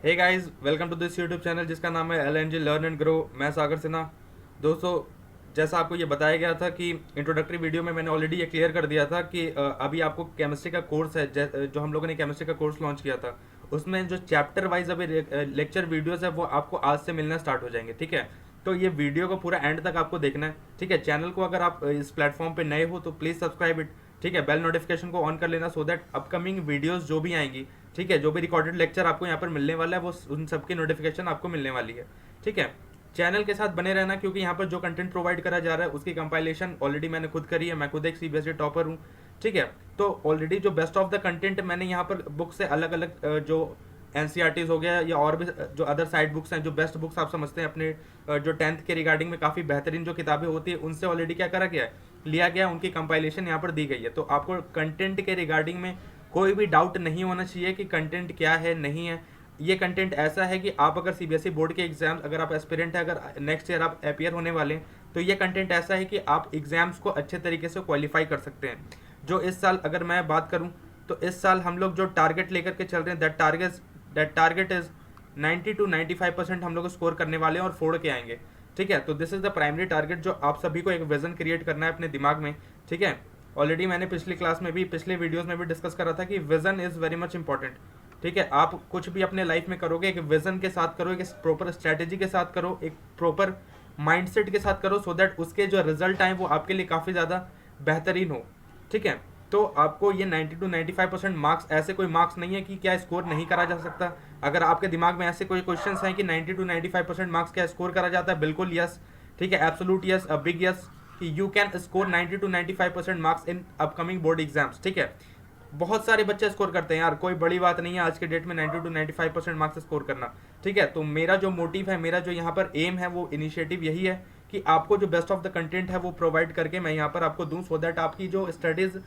Hey guys, welcome to this YouTube channel जिसका नाम है LNG लर्न एंड ग्रो। मैं सागर सिन्हा। दोस्तों, जैसा आपको ये बताया गया था कि इंट्रोडक्टरी वीडियो में मैंने ऑलरेडी ये क्लियर कर दिया था कि अभी आपको केमिस्ट्री का कोर्स है, जो हम लोगों ने केमिस्ट्री का कोर्स लॉन्च किया था, उसमें जो चैप्टर वाइज अभी लेक्चर वीडियोस है वो आपको आज से मिलना स्टार्ट हो जाएंगे। ठीक है, तो ये वीडियो को पूरा एंड तक आपको देखना है। ठीक है, चैनल को अगर आप इस प्लेटफॉर्म पे नए हो तो प्लीज़ सब्सक्राइब इट। ठीक है, बेल नोटिफिकेशन को ऑन कर लेना सो दैट अपकमिंग वीडियोस जो भी आएंगी, ठीक है, जो भी रिकॉर्डेड लेक्चर आपको यहाँ पर मिलने वाला है वो उन सबकी नोटिफिकेशन आपको मिलने वाली है। ठीक है, चैनल के साथ बने रहना क्योंकि यहाँ पर जो कंटेंट प्रोवाइड करा जा रहा है उसकी कंपाइलेशन ऑलरेडी मैंने खुद करी है। मैं खुद एक CBSE टॉपर हूँ। ठीक है, तो ऑलरेडी जो बेस्ट ऑफ द कंटेंट मैंने यहाँ पर बुक से अलग अलग जो NCERTs हो गया या और भी जो अदर साइड बुक्स हैं, जो बेस्ट बुक्स आप समझते हैं अपने जो 10th के रिगार्डिंग में काफ़ी बेहतरीन जो किताबें होती है उनसे ऑलरेडी क्या करा गया है, लिया गया, उनकी कंपाइलेशन यहाँ पर दी गई है। तो आपको कंटेंट के रिगार्डिंग में कोई भी डाउट नहीं होना चाहिए कि कंटेंट क्या है नहीं है। ये कंटेंट ऐसा है कि आप अगर CBSE बोर्ड के एग्जाम, अगर आप एस्पिरेंट है, अगर नेक्स्ट ईयर आप अपियर होने वाले हैं, तो ये कंटेंट ऐसा है कि आप एग्जाम्स को अच्छे तरीके से क्वालिफाई कर सकते हैं। जो इस साल अगर मैं बात करूं तो इस साल हम लोग जो टारगेट लेकर के चल रहे हैं, दैट टारगेट इज 90 to 95% हम लोग स्कोर करने वाले हैं और फोड़ के आएंगे। ठीक है, तो this is the primary target जो आप सभी को एक विजन क्रिएट करना है अपने दिमाग में। ठीक है, ऑलरेडी मैंने पिछली क्लास में भी, पिछले वीडियोस में भी डिस्कस करा था कि vision is very much important. ठीक है, आप कुछ भी अपने लाइफ में करोगे एक विजन के साथ करो, एक प्रॉपर स्ट्रैटेजी के साथ करो, एक प्रॉपर माइंडसेट के साथ करो, सो दैट उसके जो रिजल्ट आए वो आपके लिए काफ़ी ज़्यादा बेहतरीन हो। ठीक है, तो आपको ये 90 to 95% मार्क्स, ऐसे कोई मार्क्स नहीं है कि क्या स्कोर नहीं करा जा सकता। अगर आपके दिमाग में ऐसे कोई क्वेश्चंस हैं कि 90 to 95% मार्क्स क्या स्कोर करा जाता है, बिल्कुल यस। ठीक है, absolute yes, a big yes, कि you can score 90 to 95% marks in upcoming board exams. ठीक है, बहुत सारे बच्चे स्कोर करते हैं यार, कोई बड़ी बात नहीं है आज के डेट में 90 to 95% मार्क्स स्कोर करना। ठीक है, तो मेरा जो मोटिव है, मेरा जो यहाँ पर एम है, वो इनिशिएटिव यही है कि आपको जो बेस्ट ऑफ द कंटेंट है वो प्रोवाइड करके मैं यहाँ पर आपको दूं, सो दैट आपकी जो स्टडीज़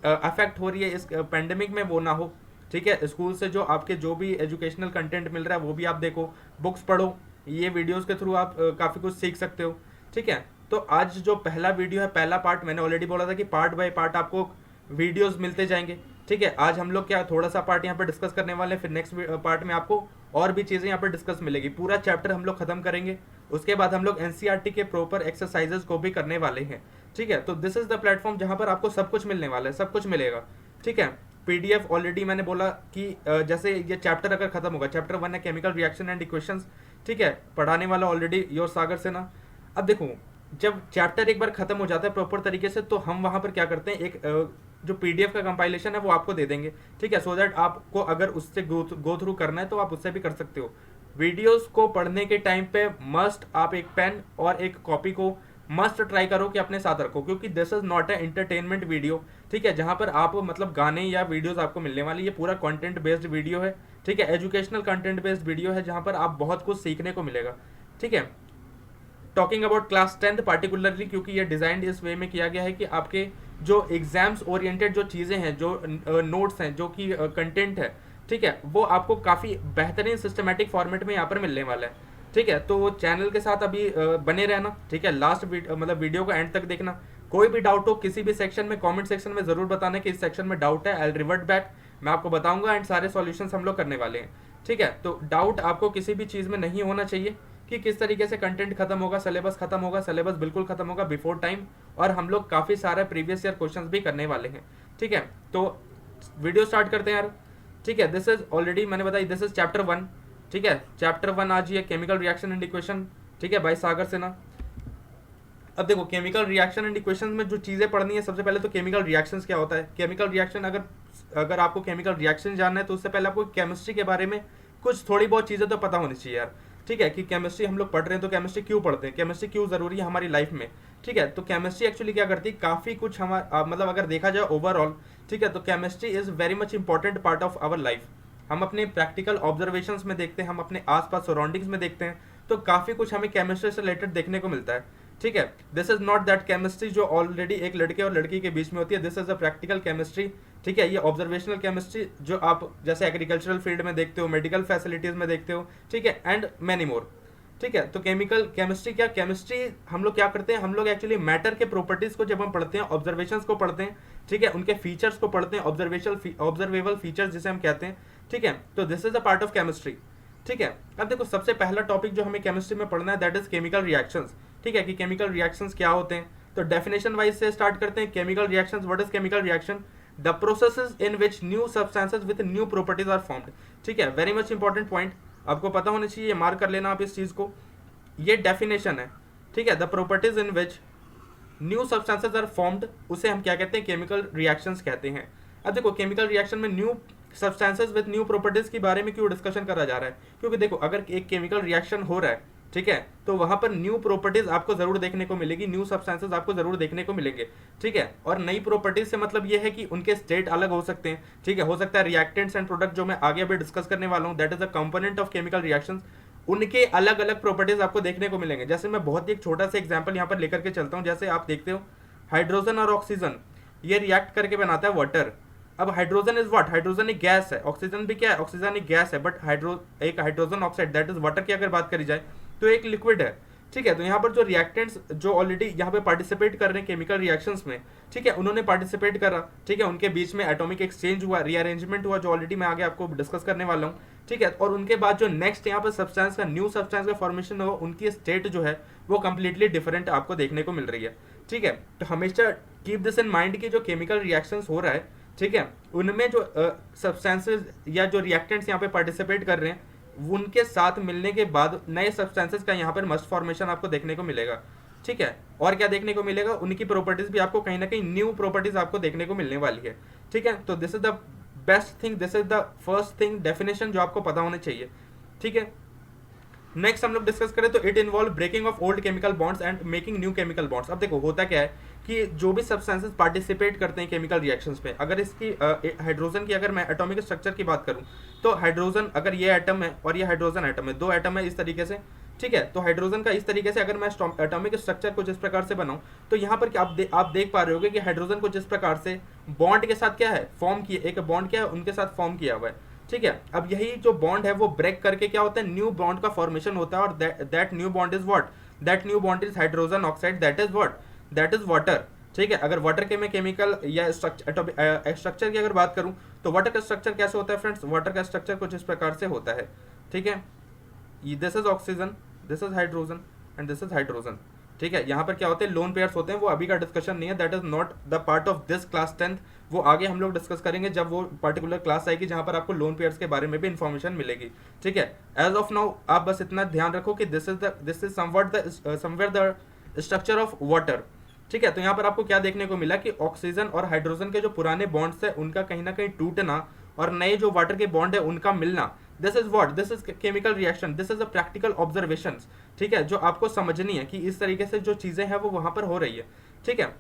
अफेक्ट हो रही है इस पेंडेमिक में वो ना हो। ठीक है, स्कूल से जो आपके जो भी एजुकेशनल कंटेंट मिल रहा है वो भी आप देखो, बुक्स पढ़ो, ये वीडियोस के थ्रू आप काफ़ी कुछ सीख सकते हो। ठीक है, तो आज जो पहला वीडियो है, पहला पार्ट, मैंने ऑलरेडी बोला था कि पार्ट बाय पार्ट आपको वीडियोस मिलते जाएंगे। ठीक है, आज हम लोग क्या थोड़ा सा पार्ट यहाँ पर डिस्कस करने वाले हैं, फिर नेक्स्ट पार्ट में आपको और भी चीज़ें यहाँ पर डिस्कस मिलेगी। पूरा चैप्टर हम लोग खत्म करेंगे, उसके बाद हम लोग NCERT के प्रॉपर एक्सरसाइजेज को भी करने वाले हैं। ठीक है, तो दिस इज द प्लेटफॉर्म जहाँ पर आपको सब कुछ मिलने वाला है, सब कुछ मिलेगा। ठीक है, PDF ऑलरेडी मैंने बोला कि जैसे ये चैप्टर अगर खत्म होगा, चैप्टर 1 है केमिकल रिएक्शन एंड इक्वेशंस। ठीक है, पढ़ाने वाला ऑलरेडी योर सागर सिन्हा। अब देखो, जब चैप्टर एक बार खत्म हो जाता है प्रॉपर तरीके से, तो हम वहाँ पर क्या करते हैं, एक जो PDF का कंपाइलेशन है वो आपको दे देंगे। ठीक है, सो दैट आपको अगर उससे गो थ्रू करना है तो आप उससे भी कर सकते हो। वीडियोस को पढ़ने के टाइम पे मस्ट आप एक पेन और एक कॉपी को मस्ट ट्राई करो कि अपने साथ रखो, क्योंकि this is not a entertainment video. ठीक है, जहां पर आप मतलब गाने या वीडियोस आपको मिलने वाली, ये पूरा कंटेंट बेस्ड वीडियो है। ठीक है, एजुकेशनल कंटेंट बेस्ड वीडियो है जहां पर आप बहुत कुछ सीखने को मिलेगा। ठीक है, talking about class 10th particularly, क्योंकि ये डिजाइन इस वे में किया गया है कि आपके जो एग्जाम्स ओरिएंटेड जो चीज़ें हैं, जो नोट्स हैं, जो कि कंटेंट है, ठीक है, वो आपको काफ़ी बेहतरीन सिस्टमेटिक फॉर्मेट में यहाँ पर मिलने वाला है। ठीक है, तो चैनल के साथ अभी बने रहना। ठीक है, लास्ट मतलब वीडियो को एंड तक देखना। कोई भी डाउट हो किसी भी सेक्शन में, कमेंट सेक्शन में ज़रूर बताना कि इस सेक्शन में डाउट है, आई विल रिवर्ट बैक, मैं आपको बताऊंगा एंड सारे सॉल्यूशंस हम लोग करने वाले हैं। ठीक है, तो डाउट आपको किसी भी चीज़ में नहीं होना चाहिए कि किस तरीके से कंटेंट खत्म होगा, सिलेबस खत्म होगा। सिलेबस बिल्कुल खत्म होगा बिफोर टाइम, और हम लोग काफ़ी सारे प्रीवियस ईयर क्वेश्चंस भी करने वाले हैं। ठीक है, तो वीडियो स्टार्ट करते हैं यार। ठीक है, दिस इज ऑलरेडी मैंने बताई, दिस इज चैप्टर 1। ठीक है, चैप्टर 1 आज ये केमिकल रिएक्शन एंड इक्वेशन। ठीक है, भाई सागर सिन्हा। अब देखो, केमिकल रिएक्शन एंड इक्वेशन में जो चीज़ें पढ़नी है, सबसे पहले तो केमिकल रिएक्शंस क्या होता है। केमिकल रिएक्शन, अगर अगर आपको केमिकल रिएक्शन जानना है तो उससे पहले आपको केमिस्ट्री के बारे में कुछ थोड़ी बहुत चीज़ें तो पता होनी चाहिए यार। ठीक है, कि केमिस्ट्री हम लोग पढ़ रहे हैं तो केमिस्ट्री क्यों पढ़ते हैं, केमिस्ट्री क्यों ज़रूरी है हमारी लाइफ में। ठीक है, तो केमिस्ट्री एक्चुअली क्या करती है, काफ़ी कुछ हमारा मतलब अगर देखा जाए ओवरऑल, ठीक है, तो chemistry is very much important part of our life. हम अपने प्रैक्टिकल ऑब्जर्वेशंस में देखते हैं, हम अपने आसपास सराउंडिंग्स में देखते हैं, तो काफ़ी कुछ हमें केमिस्ट्री से रिलेटेड देखने को मिलता है। ठीक है, this is not that chemistry जो ऑलरेडी एक लड़के और लड़की के बीच में होती है, this is a practical chemistry. ठीक है, ये ऑब्जर्वेशनल केमिस्ट्री जो आप जैसे एग्रीकल्चरल फील्ड में देखते हो, मेडिकल फैसिलिटीज में देखते हो। ठीक है, एंड मैनी मोर। ठीक है, तो केमिकल केमिस्ट्री क्या, केमिस्ट्री हम लोग क्या करते हैं, हम लोग एक्चुअली मैटर के प्रॉपर्टीज को जब हम पढ़ते हैं, ऑब्जर्वेशंस को पढ़ते हैं, ठीक है, उनके फीचर्स को पढ़ते हैं, ऑब्जर्वेबल फीचर्स जिसे हम कहते हैं। ठीक है, तो this is a part of chemistry. ठीक है। अब देखो सबसे पहला टॉपिक जो हमें केमिस्ट्री में पढ़ना है दैट इज केमिकल रिएक्शंस। ठीक है, कि केमिकल रिएक्शंस क्या होते हैं। तो डेफिनेशन वाइज से स्टार्ट करते हैं। Chemical reactions, what is chemical reaction? The processes in which new substances with new properties are formed. ठीक है, वेरी मच इंपॉर्टेंट पॉइंट, आपको पता होना चाहिए, मार्क कर लेना आप इस चीज को। ये डेफिनेशन है, ठीक है। The properties in which new substances are formed, उसे हम क्या कहते हैं? केमिकल रिएक्शंस कहते हैं। अब देखो केमिकल रिएक्शन में new substances with new properties के बारे में क्यों डिस्कशन करा जा रहा है? क्योंकि देखो अगर एक केमिकल रिएक्शन हो रहा है, ठीक है, तो वहां पर न्यू प्रॉपर्टीज आपको जरूर देखने को मिलेगी, न्यू सब्सटेंसेस आपको जरूर देखने को मिलेंगे। ठीक है, और नई प्रॉपर्टीज से मतलब ये है कि उनके स्टेट अलग हो सकते हैं। ठीक है, हो सकता है रिएक्टेंट्स एंड प्रोडक्ट जो मैं आगे अभी डिस्कस करने वाला हूँ, that is a component of chemical reactions, उनके अलग अलग प्रॉपर्टीज आपको देखने को मिलेंगे। जैसे मैं बहुत ही एक छोटा सा एग्जांपल यहाँ पर लेकर के चलता हूँ। जैसे आप देखते हो हाइड्रोजन और ऑक्सीजन, ये रिएक्ट करके बनाता है वाटर। अब हाइड्रोजन इज व्हाट? हाइड्रोजन एक गैस है। ऑक्सीजन भी क्या है? ऑक्सीजन एक गैस है। बट एक hydrogen oxide that is water की अगर बात करी जाए तो एक लिक्विड है। ठीक है, तो यहाँ पर जो रिएक्टेंट्स जो ऑलरेडी यहाँ पे पार्टिसिपेट कर रहे हैं केमिकल रिएक्शंस में, ठीक है, उन्होंने पार्टिसिपेट करा, ठीक है, उनके बीच में एटॉमिक एक्सचेंज हुआ, रीअरेंजमेंट हुआ, जो ऑलरेडी मैं आगे आपको डिस्कस करने वाला हूँ। ठीक है, और उनके बाद जो नेक्स्ट यहाँ पर सब्सटेंस का न्यू सब्सटेंस का फॉर्मेशन हुआ, उनकी स्टेट जो है वो कंप्लीटली डिफरेंट आपको देखने को मिल रही है। ठीक है, तो हमेशा कीप दिस इन माइंड कि जो केमिकल रिएक्शंस हो रहा है, ठीक है, उनमें जो सब्सटेंसेस या जो रिएक्टेंट्स यहाँ पे पार्टिसिपेट कर रहे हैं, उनके साथ मिलने के बाद नए सब्सटेंसेस का यहाँ पर मस्ट फॉर्मेशन आपको देखने को मिलेगा। ठीक है, और क्या देखने को मिलेगा? उनकी प्रॉपर्टीज भी आपको कहीं ना कहीं न्यू प्रॉपर्टीज आपको देखने को मिलने वाली है। ठीक है, तो this is the best thing, this is the first thing, definition जो आपको पता होने चाहिए। ठीक है, नेक्स्ट हम लोग डिस्कस करें तो it involve breaking of old chemical bonds and making new chemical bonds. अब देखो होता क्या है कि जो भी सब्सटेंसेस पार्टिसिपेट करते हैं केमिकल रिएक्शंस में, अगर इसकी हाइड्रोजन की अगर मैं एटॉमिक स्ट्रक्चर की बात करूं, तो हाइड्रोजन अगर ये एटम है और ये हाइड्रोजन एटम है, दो एटम है इस तरीके से। ठीक है, तो हाइड्रोजन का इस तरीके से अगर मैं एटॉमिक स्ट्रक्चर को जिस प्रकार से बनाऊं, तो यहाँ पर क्या आप देख पा रहे होगे कि हाइड्रोजन को जिस प्रकार से बॉन्ड के साथ क्या है फॉर्म किया, एक बॉन्ड क्या है उनके साथ फॉर्म किया हुआ है। ठीक है, अब यही जो बॉन्ड है वो ब्रेक करके क्या होता है? न्यू बॉन्ड का फॉर्मेशन होता है, और that new bond is what? That new bond is hydrogen oxide, that is what? That is water. ठीक है, अगर वाटर के मैं केमिकल या स्ट्रक्चर की अगर बात करूं, तो वाटर का स्ट्रक्चर कैसे होता है फ्रेंड्स? वाटर का स्ट्रक्चर कुछ इस प्रकार से होता है। ठीक है, this is oxygen, this is hydrogen and this is hydrogen. ठीक है, यहाँ पर क्या होते हैं? लोन पेयर्स होते हैं, वो अभी का डिस्कशन नहीं है, that is not the part of this class 10th, वो आगे हम लोग डिस्कस करेंगे जब वो पर्टिकुलर क्लास आएगी जहां पर आपको लोन पेयर्स के बारे में भी इंफॉर्मेशन मिलेगी। ठीक है, एज ऑफ नाउ आप बस इतना ध्यान रखो कि this is somewhere the structure of water. ठीक है, तो यहाँ पर आपको क्या देखने को मिला कि ऑक्सीजन और हाइड्रोजन के जो पुराने बॉन्ड्स है उनका कहीं ना कहीं टूटना और नए जो वाटर के बॉन्ड है उनका मिलना, this is what? This is chemical reaction, this is a practical observation. ठीक है, जो आपको समझनी है कि इस तरीके से जो चीजें हैं वो वहां पर हो रही है। ठीक है,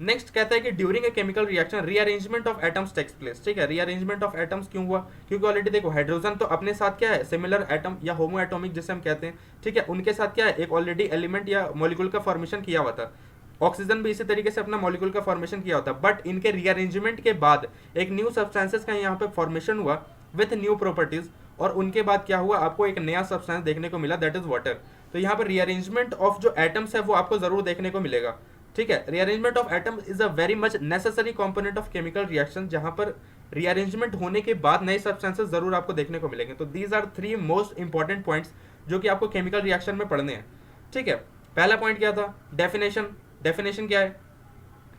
नेक्स्ट कहता है कि during a chemical reaction rearrangement of atoms takes place. ठीक है, रीअरेंजमेंट ऑफ एटम्स क्यों हुआ? क्योंकि ऑलरेडी देखो हाइड्रोजन तो अपने साथ क्या है? सिमिलर एटम या होमो एटॉमिक जिसे हम कहते हैं। ठीक है, उनके साथ क्या है? एक ऑलरेडी एलिमेंट या मॉलिक्यूल का फॉर्मेशन किया हुआ था। ऑक्सीजन भी इसी तरीके से अपना मॉलिक्यूल का फॉर्मेशन किया होता, बट इनके रीअरेंजमेंट के बाद एक न्यू सब्सटेंसेस का यहाँ पे फॉर्मेशन हुआ विथ न्यू प्रॉपर्टीज, और उनके बाद क्या हुआ? आपको एक नया सब्सटेंस देखने को मिला, दैट इज वाटर। तो यहाँ पर रीअरेंजमेंट ऑफ जो एटम्स है वो आपको जरूर देखने को मिलेगा। ठीक है, rearrangement of atoms is a very much necessary component of chemical reaction, जहां पर रीअरेंजमेंट होने के बाद नए सब्सटेंसेस जरूर आपको देखने को मिलेंगे। तो these are 3 most important points जो कि आपको केमिकल रिएक्शन में पढ़ने हैं। ठीक है, पहला पॉइंट क्या था? डेफिनेशन क्या है?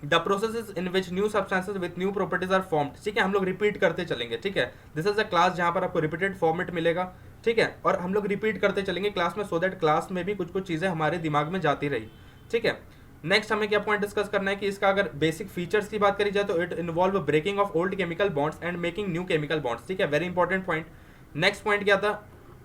The process in which new substances with new properties are formed. ठीक है, हम लोग रिपीट करते चलेंगे। ठीक है, दिस इज अ क्लास जहां पर आपको रिपीटेड फॉर्मेट मिलेगा। ठीक है, और हम लोग रिपीट करते चलेंगे क्लास में, सो दैट क्लास में भी कुछ चीजें हमारे दिमाग में जाती रही। ठीक है, नेक्स्ट हमें क्या पॉइंट डिस्कस करना है कि इसका अगर बेसिक फीचर्स की बात करी जाए तो it involve breaking of old chemical bonds and making new chemical bonds. ठीक है, very important point. Next point क्या था?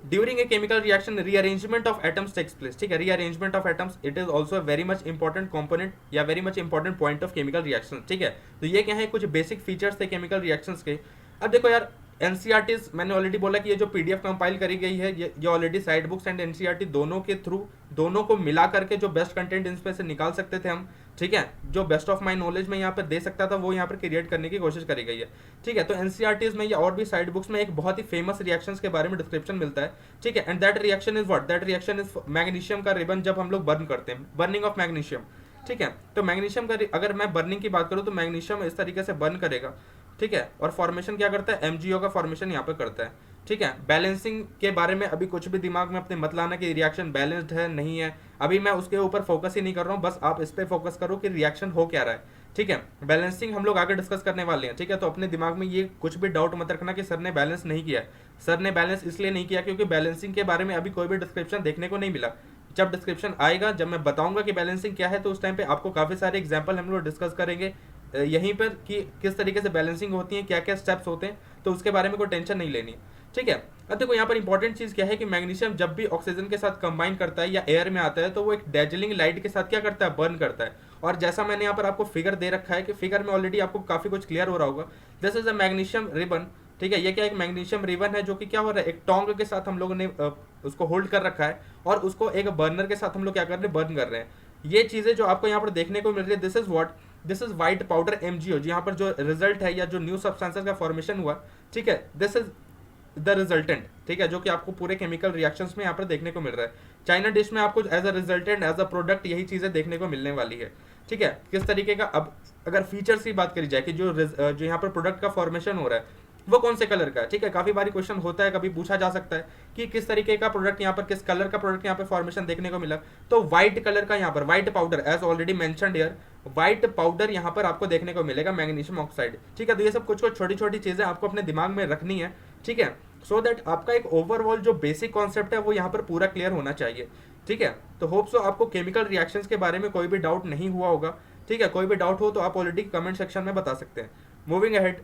During a chemical reaction rearrangement of atoms takes place. ठीक है, rearrangement of atoms it is also very much important component या very much important point of chemical reaction. ठीक है, तो ये क्या है? कुछ बेसिक फीचर्स थे केमिकल रिएक्शंस के। अब देखो यार, एनसीईआरटीज मैंने ऑलरेडी बोला कि ये जो पीडीएफ कंपाइल करी गई है ये already side books and NCERT दोनों के थ्रू, दोनों को मिला करके जो बेस्ट कंटेंट इनमें से निकाल सकते थे हम। ठीक है, जो बेस्ट ऑफ माई नॉलेज में यहाँ पर दे सकता था वो यहाँ पर क्रिएट करने की कोशिश करी गई है। ठीक है, तो एनसीईआरटीज में या और भी साइड बुक्स में एक बहुत ही फेमस रिएक्शंस के बारे में डिस्क्रिप्शन मिलता है। ठीक है, and that reaction is what? That reaction is magnesium का रिबन जब हम लोग बर्न करते हैं, बर्निंग ऑफ मैग्नीशियम। ठीक है, तो मैग्नीशियम का अगर मैं बर्निंग की बात करूँ तो मैग्नीशियम इस तरीके से बर्न करेगा। ठीक है, और फॉर्मेशन क्या करता है? एमजीओ का फॉर्मेशन यहाँ पे करता है। ठीक है। बैलेंसिंग के बारे में अभी कुछ भी दिमाग में अपने मत लाना कि रिएक्शन बैलेंस्ड है नहीं है, अभी मैं उसके ऊपर फोकस ही नहीं कर रहा हूँ, बस आप इस पे फोकस करो कि रिएक्शन हो क्या रहा है। ठीक है, बैलेंसिंग हम लोग आगे डिस्कस करने वाले हैं। ठीक है, तो अपने दिमाग में ये कुछ भी डाउट मत रखना कि सर ने बैलेंस नहीं किया है। सर ने बैलेंस इसलिए नहीं किया क्योंकि बैलेंसिंग के बारे में अभी कोई भी डिस्क्रिप्शन देखने को नहीं मिला। जब डिस्क्रिप्शन आएगा, जब मैं बताऊंगा कि बैलेंसिंग क्या है, तो उस टाइम पे आपको काफी सारे एग्जांपल हम लोग डिस्कस करेंगे यहीं पर कि किस तरीके से बैलेंसिंग होती है, क्या क्या स्टेप्स होते हैं, तो उसके बारे में कोई टेंशन नहीं लेनी। ठीक है। अब देखो यहाँ पर इंपॉर्टेंट चीज क्या है कि मैग्नीशियम जब भी ऑक्सीजन के साथ कंबाइन करता है या एयर में आता है तो वो एक डेजलिंग लाइट के साथ क्या करता है, बर्न करता है। और जैसा मैंने यहाँ पर आपको फिगर दे रखा है कि फिगर में ऑलरेडी आपको काफी कुछ क्लियर हो रहा होगा। This is a magnesium ribbon. ठीक है, ये क्या एक मैग्नीशियम रिबन है जो कि क्या हो रहा है, एक टोंग के साथ हम लोगों ने उसको होल्ड कर रखा है और उसको एक बर्नर के साथ हम लोग क्या कर रहे हैं, बर्न कर रहे हैं। ये चीजें जो आपको यहाँ पर देखने को मिल रही है, this is what, this is white powder MgO, यहाँ पर जो रिजल्ट है या जो न्यू सब्सटेंसेस का फॉर्मेशन हुआ, ठीक है, दिस इज द रिजल्टेंट। ठीक है, जो कि आपको पूरे केमिकल रिएक्शंस में यहाँ पर देखने को मिल रहा है। चाइना डिश में आपको as a resultant, as a product यही चीजें देखने को मिलने वाली है। ठीक है, किस तरीके का, अब अगर फीचर्स की बात करी जाए कि जो यहाँ पर प्रोडक्ट का फॉर्मेशन हो रहा है वो कौन से कलर का है। ठीक है, काफी बारी क्वेश्चन होता है, कभी पूछा जा सकता है कि किस तरीके का प्रोडक्ट यहाँ पर, किस कलर का प्रोडक्ट यहाँ पर फॉर्मेशन देखने को मिला। तो व्हाइट कलर का यहाँ पर white powder, as already mentioned here, white powder यहाँ पर आपको देखने को मिलेगा, मैग्नीशियम ऑक्साइड। ठीक है, तो ये सब कुछ छोटी छोटी चीजें आपको अपने दिमाग में रखनी है। ठीक है, सो दैट आपका एक ओवरऑल जो बेसिक कॉन्सेप्ट है वो यहाँ पर पूरा क्लियर होना चाहिए। ठीक है, तो होप सो आपको केमिकल रिएक्शंस के बारे में कोई भी डाउट नहीं हुआ होगा। ठीक है, कोई भी डाउट हो तो आप ऑलरेडी कमेंट सेक्शन में बता सकते हैं। मूविंग अहेड,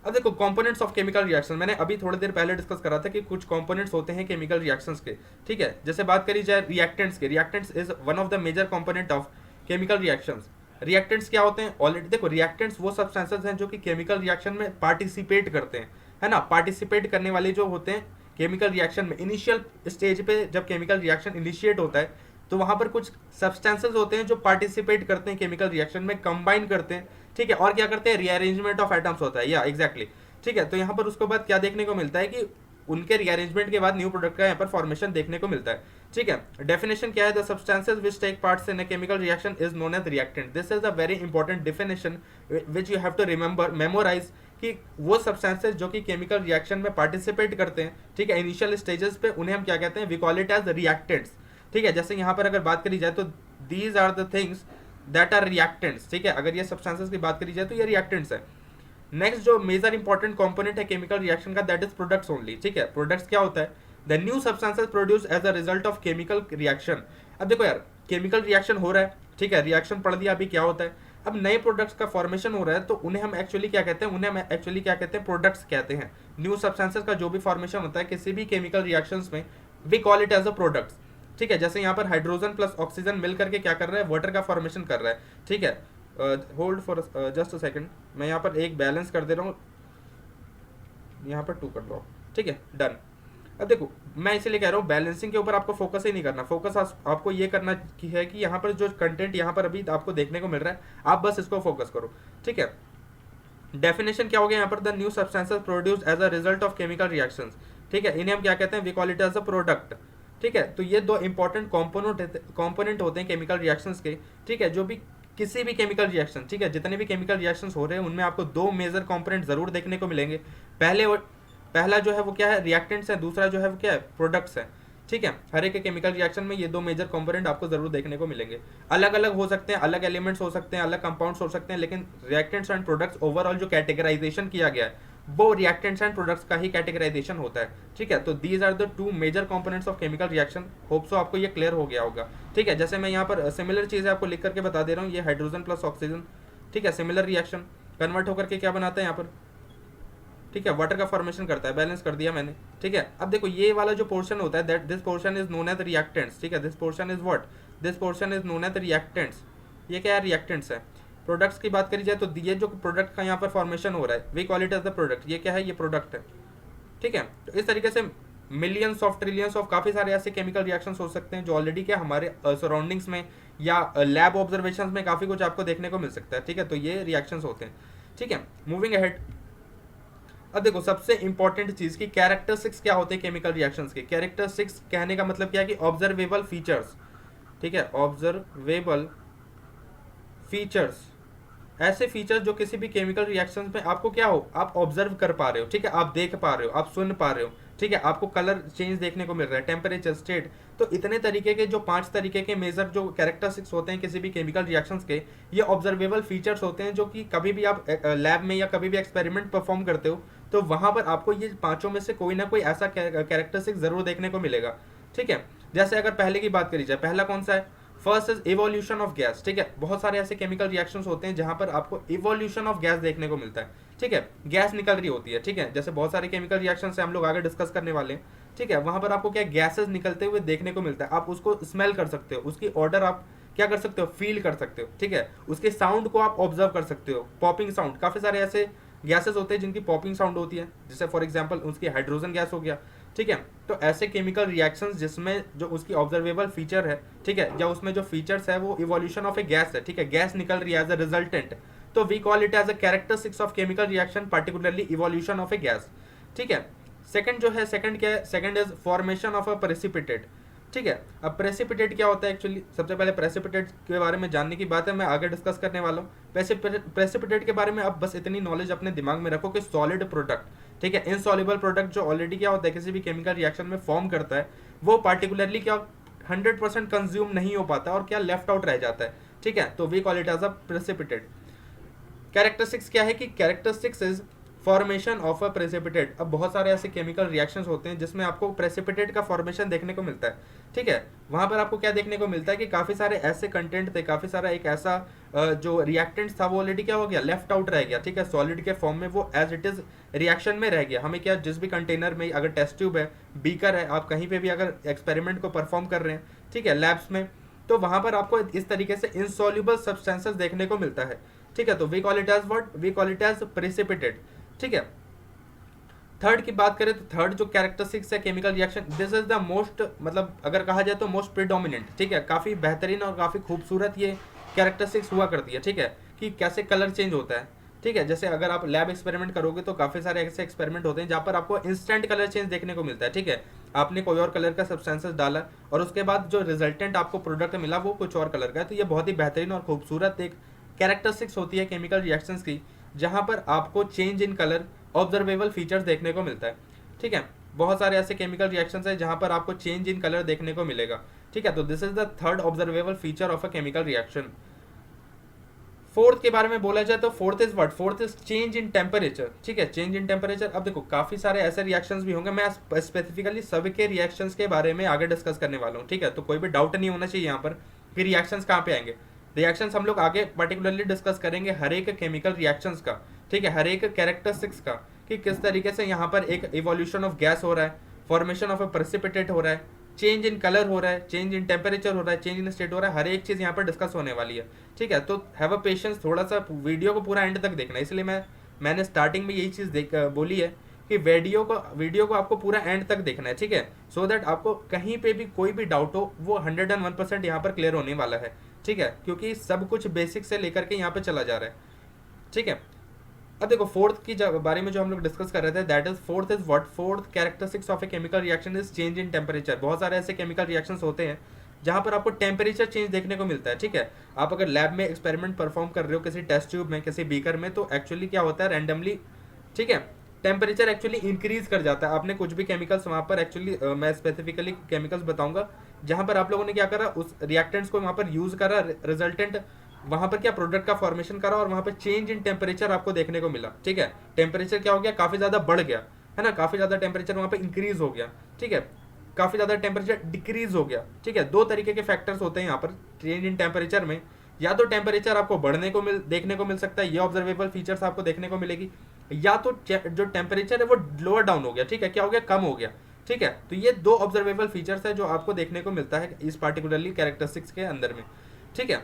अब देखो कंपोनेंट्स ऑफ केमिकल रिएक्शन, मैंने अभी थोड़ी देर पहले डिस्कस करा था कि कुछ कंपोनेंट्स होते हैं केमिकल रिएक्शंस के। ठीक है, जैसे बात करी जाए रिएक्टेंट्स के, reactants is one of the major component of chemical reactions. Reactants क्या होते हैं, ऑलरेडी देखो रिएक्टेंट्स वो सब्सटेंसेस हैं जो कि केमिकल रिएक्शन में पार्टिसिपेट करते हैं, है ना। पार्टिसिपेट करने वाले जो होते हैं केमिकल रिएक्शन में, इनिशियल स्टेज पे जब केमिकल रिएक्शन इनिशिएट होता है तो वहां पर कुछ सब्सटेंसेस होते हैं जो पार्टिसिपेट करते हैं केमिकल रिएक्शन में, कंबाइन करते हैं। ठीक है, और क्या करते हैं, रीअरेंजमेंट ऑफ एटम्स होता है, या एग्जैक्टली। ठीक है, तो यहाँ पर उसके बाद क्या देखने को मिलता है कि उनके रीअरेंजमेंट के बाद न्यू प्रोडक्ट का यहाँ पर फॉर्मेशन देखने को मिलता है। ठीक है, डेफिनेशन क्या है, the substances which take parts in a chemical reaction is known as reactant. This is a very important definition which you have to remember, memorise, कि वो सब्सटेंसेस जो कि केमिकल रिएक्शन में पार्टिसिपेट करते हैं, ठीक है, इनिशियल स्टेजेस पे, उन्हें हम क्या कहते हैं, we call it as reactants. ठीक है, जैसे यहाँ पर अगर बात करी जाए तो these are the things that are reactants. ठीक है, अगर ये सब्सटेंसेस की बात करी जाए तो ये रिएक्टेंट्स है। नेक्स्ट जो मेजर इंपॉर्टेंट कंपोनेंट है केमिकल रिएक्शन का, दैट इज प्रोडक्ट्स ओनली। ठीक है, प्रोडक्ट्स क्या होता है, the new substances produce as a result of chemical reaction. अब देखो यार, केमिकल रिएक्शन हो रहा है, ठीक है, रिएक्शन पढ़ दिया, अभी क्या होता है, अब नए प्रोडक्ट्स का फॉर्मेशन हो रहा है, तो उन्हें हम एक्चुअली क्या कहते हैं, उन्हें हम एक्चुअली क्या कहते हैं, प्रोडक्ट्स कहते हैं। न्यू सब्सटेंसेस का जो भी फॉर्मेशन होता है किसी भी केमिकल रिएक्शंस में, we call it as a products. ठीक है, जैसे यहाँ पर हाइड्रोजन प्लस ऑक्सीजन मिल करके क्या कर रहा है, वाटर का फॉर्मेशन कर रहा है। ठीक है, hold for just a second, मैं यहाँ पर एक बैलेंस कर दे रहा हूँ, यहाँ पर 2 कर दो। ठीक है, डन। अब देखो मैं इसीलिए कह रहा हूँ बैलेंसिंग के ऊपर आपको फोकस ही नहीं करना, फोकस आपको ये करना की है कि यहाँ पर जो कंटेंट यहाँ पर अभी आपको देखने को मिल रहा है, आप बस इसको फोकस करो। ठीक है, डेफिनेशन क्या हो गया यहाँ पर, the new substances produce as a result of chemical reactions. ठीक है, इन्हें हम क्या कहते हैं, we call it as a product. ठीक है, तो ये दो इंपॉर्टेंट कंपोनेंट होते हैं केमिकल रिएक्शंस के। ठीक है, जो भी किसी भी केमिकल रिएक्शन, ठीक है, जितने भी केमिकल रिएक्शंस हो रहे हैं उनमें आपको 2 मेजर कंपोनेंट जरूर देखने को मिलेंगे। पहला जो है वो क्या है, रिएक्टेंट्स है, दूसरा जो है वो क्या है, प्रोडक्ट्स है। ठीक है, हर एक केमिकल रिएक्शन में ये 2 मेजर कंपोनेंट आपको जरूर देखने को मिलेंगे। अलग अलग हो सकते हैं, अलग एलिमेंट्स हो सकते हैं, अलग कंपाउंड्स हो सकते हैं, लेकिन रिएक्टेंट्स एंड प्रोडक्ट्स ओवरऑल जो कैटेगराइजेशन किया गया है वो रिएक्टेंट्स एंड प्रोडक्ट्स का ही कैटेगराइजेशन होता है। ठीक है, तो these are the 2 major components of chemical reaction. Hope so आपको ये क्लियर हो गया होगा। ठीक है, जैसे मैं यहाँ पर सिमिलर चीज़ आपको लिख करके बता दे रहा हूँ, ये हाइड्रोजन प्लस ऑक्सीजन, ठीक है, सिमिलर रिएक्शन कन्वर्ट होकर के क्या बनाता है यहाँ पर, ठीक है, वाटर का फॉर्मेशन करता है, बैलेंस कर दिया मैंने। ठीक है, अब देखो ये वाला जो पोर्शन होता है, that this portion is known as reactants. ठीक है, this portion is what, this portion is known as reactants. ये क्या है, रिएक्टेंट्स है। प्रोडक्ट्स की बात करी जाए तो ये जो प्रोडक्ट का यहाँ पर फॉर्मेशन हो रहा है, we call it as the product. ये क्या है, ये प्रोडक्ट है। ठीक है, तो इस तरीके से मिलियंस ऑफ ट्रिलियंस ऑफ काफी सारे ऐसे केमिकल रिएक्शंस हो सकते हैं जो ऑलरेडी क्या हमारे सराउंडिंग्स में या लैब ऑब्जर्वेशंस में काफी कुछ आपको देखने को मिल सकता है। ठीक है, तो ये रिएक्शंस होते हैं। ठीक है, मूविंग अहेड, अब देखो सबसे इंपॉर्टेंट चीज की कैरेक्टरिस्टिक्स क्या होते हैं केमिकल रिएक्शंस के। कैरेक्टरिस्टिक्स कहने का मतलब क्या है कि ऑब्जर्वेबल फीचर्स। ठीक है, ऑब्जर्वेबल फीचर्स ऐसे फीचर्स जो किसी भी केमिकल रिएक्शंस में आपको क्या हो, आप ऑब्जर्व कर पा रहे हो, ठीक है, आप देख पा रहे हो, आप सुन पा रहे हो, ठीक है, आपको कलर चेंज देखने को मिल रहा है, टेम्परेचर, स्टेट। तो इतने तरीके के जो 5 तरीके के मेजर जो कैरेक्टरिस्टिक्स होते हैं किसी भी केमिकल रिएक्शंस के, ये ऑब्जर्वेबल फीचर्स होते हैं जो कि कभी भी आप लैब में या कभी भी एक्सपेरिमेंट परफॉर्म करते हो तो वहां पर आपको ये पांचों में से कोई ना कोई ऐसा कैरेक्टरिस्टिक जरूर देखने को मिलेगा, ठीक है। जैसे अगर पहले की बात करी जाए, पहला कौन सा है, first is evolution of gas, ठीक है। बहुत सारे ऐसे केमिकल रिएक्शंस होते हैं जहां पर आपको इवोल्यूशन ऑफ गैस देखने को मिलता है, ठीक है, गैस निकल रही होती है, ठीक है। जैसे बहुत सारे केमिकल रिएक्शंस हम लोग आगे डिस्कस करने वाले हैं, ठीक है, वहां पर आपको क्या गैसेस निकलते हुए देखने को मिलता है, आप उसको स्मेल कर सकते हो, उसकी ऑर्डर आप क्या कर सकते हो, फील कर सकते हो, ठीक है, उसके साउंड को आप ऑब्जर्व कर सकते हो, पॉपिंग साउंड, काफी सारे ऐसे गैसेस होते हैं जिनकी पॉपिंग साउंड होती है, जैसे फॉर एग्जांपल उसकी हाइड्रोजन गैस हो गया, ठीक है। तो ऐसे केमिकल रिएक्शंस जिसमें जो उसकी ऑब्जर्वेबल फीचर है, ठीक है, या उसमें जो फीचर्स है वो इवोल्यूशन ऑफ ए गैस है, ठीक है, गैस निकल रही है एज अ रिजल्टेंट, तो we call it as a characteristics of chemical reaction, particularly evolution of a gas, ठीक है। सेकंड जो है, सेकंड क्या है, second is formation of a precipitate, ठीक है। अब प्रेसिपिटेट क्या होता है एक्चुअली, सबसे पहले प्रेसिपिटेट के बारे में जानने की बात है, मैं आगे डिस्कस करने वाला हूँ। प्रेसिपिटेट के बारे में अब बस इतनी नॉलेज अपने दिमाग में रखो कि सॉलिड प्रोडक्ट, ठीक है, इनसॉल्युबल प्रोडक्ट जो ऑलरेडी क्या होता है किसी भी केमिकल रिएक्शन में फॉर्म करता है, वो पार्टिकुलरली क्या 100% कंज्यूम नहीं हो पाता और क्या लेफ्ट आउट रह जाता है, ठीक है, तो we call it as a precipitate. Characteristics क्या है कि characteristics is formation of a precipitate. अब बहुत सारे ऐसे केमिकल रिएक्शंस होते हैं जिसमें आपको प्रेसिपिटेट का फॉर्मेशन देखने को मिलता है, ठीक है। वहां पर आपको क्या देखने को मिलता है कि काफी सारे ऐसे कंटेंट थे, काफी सारा एक ऐसा जो रिएक्टेंट था वो ऑलरेडी क्या हो गया, लेफ्ट आउट रह गया, ठीक है, सॉलिड के फॉर्म में वो एज इट इज रिएक्शन में रह गया। हमें क्या, जिस भी कंटेनर में, अगर टेस्ट ट्यूब है, बीकर है, आप कहीं पे भी अगर एक्सपेरिमेंट को परफॉर्म कर रहे हैं, ठीक है, लैब्स में, तो वहां पर आपको इस तरीके से इनसॉल्युबल सब्सटेंसेस देखने को मिलता है, ठीक है। तो we call it as what, we call it as precipitate, ठीक है। थर्ड की बात करें तो थर्ड जो कैरेक्टरिस्टिक्स है chemical reaction, this is the most, मतलब अगर कहा जाए तो मोस्ट प्रीडोमिनेंट, ठीक है, काफी बेहतरीन और काफी खूबसूरत ये कैरेक्टरिस्टिक्स हुआ करती है, ठीक है, कि कैसे कलर चेंज होता है, ठीक है। जैसे अगर आप लैब एक्सपेरिमेंट करोगे तो काफी सारे ऐसे एक्सपेरिमेंट होते हैं जहां पर आपको इंस्टेंट कलर चेंज देखने को मिलता है, ठीक है। आपने कोई और कलर का सब्सटेंसेस डाला और उसके बाद जो रिजल्टेंट आपको प्रोडक्ट मिला वो कुछ और कलर का है, तो ये बहुत ही बेहतरीन और खूबसूरत एक कैरेक्टरिस्टिक्स होती है केमिकल रिएक्शंस की, जहां पर आपको change in colour observable features देखने को मिलता है, ठीक है। बहुत सारे ऐसे केमिकल रिएक्शंस है जहां पर आपको चेंज इन कलर देखने को मिलेगा, ठीक है। तो this is the third observable feature of a chemical reaction. Fourth के बारे में बोला जाए तो fourth is what, fourth is change in temperature, ठीक है, चेंज इन टेम्परेचर। अब देखो काफी सारे ऐसे रिएक्शंस भी होंगे, मैं स्पेसिफिकली सबके रिएक्शंस के बारे में आगे डिस्कस करने वाला हूँ, ठीक है। तो कोई भी डाउट नहीं होना चाहिए यहाँ पर कि रिएक्शंस कहाँ पे आएंगे। रिएक्शंस हम लोग आगे पर्टिकुलरली डिस्कस करेंगे हर एक केमिकल रिएक्शंस का, ठीक है, हर एक कैरेक्टरिस्टिक्स का, कि किस तरीके से यहाँ पर एक इवोल्यूशन ऑफ गैस हो रहा है, फॉर्मेशन ऑफ अ प्रेसिपिटेट हो रहा है, चेंज इन कलर हो रहा है, चेंज इन टेम्परेचर हो रहा है, चेंज इन स्टेट हो रहा है, हर एक चीज यहाँ पर डिस्कस होने वाली है, ठीक है। तो हैव अ पेशेंस, थोड़ा सा वीडियो को पूरा एंड तक देखना, इसलिए मैंने स्टार्टिंग में यही चीज बोली है कि वीडियो को आपको पूरा एंड तक देखना है, ठीक है, सो दैट आपको कहीं पे भी कोई भी डाउट हो वो 101% यहाँ पर क्लियर होने वाला है, ठीक है, क्योंकि सब कुछ बेसिक से लेकर के यहाँ पे चला जा रहा है, ठीक है। अब देखो फोर्थ की बारे में जो हम लोग डिस्कस कर रहे थे, that is fourth is what, fourth characteristics of A chemical reaction is change in temperature. बहुत सारे ऐसे केमिकल रिएक्शंस होते हैं जहां पर आपको टेम्परेचर चेंज देखने को मिलता है, ठीक है। आप अगर लैब में एक्सपेरिमेंट परफॉर्म कर रहे हो किसी टेस्ट ट्यूब में, किसी बीकर में, तो एक्चुअली क्या होता है रैंडमली, ठीक है, टेम्परेचर एक्चुअली इंक्रीज कर जाता है। आपने कुछ भी केमिकल्स वहां पर एक्चुअली मैं स्पेसिफिकली केमिकल्स बताऊंगा जहां पर आप लोगों ने क्या करा, उस रिएक्टेंट्स को वहां पर यूज करा, रिजल्टेंट वहां पर क्या प्रोडक्ट का फॉर्मेशन करा और वहां पर चेंज इन टेम्परेचर आपको देखने को मिला, ठीक है। टेम्परेचर क्या हो गया, काफी ज्यादा बढ़ गया, है ना, काफी ज्यादा टेम्परेचर वहां पर इंक्रीज हो गया, ठीक है, काफी ज्यादा टेम्परेचर डिक्रीज हो गया, ठीक है। दो तरीके के फैक्टर्स होते हैं यहाँ पर चेंज इन टेम्परेचर में, या तो टेम्परेचर आपको बढ़ने को देखने को मिल सकता है, ये ऑब्जर्वेबल फीचर्स आपको देखने को मिलेगी, या तो जो टेम्परेचर है वो लोअर डाउन हो गया, ठीक है, क्या हो गया, कम हो गया, ठीक है। तो ये दो ऑब्जर्वेबल फीचर्स है जो आपको देखने को मिलता है इस पार्टिकुलरली कैरेक्टरिस्टिक्स के अंदर में, ठीक है।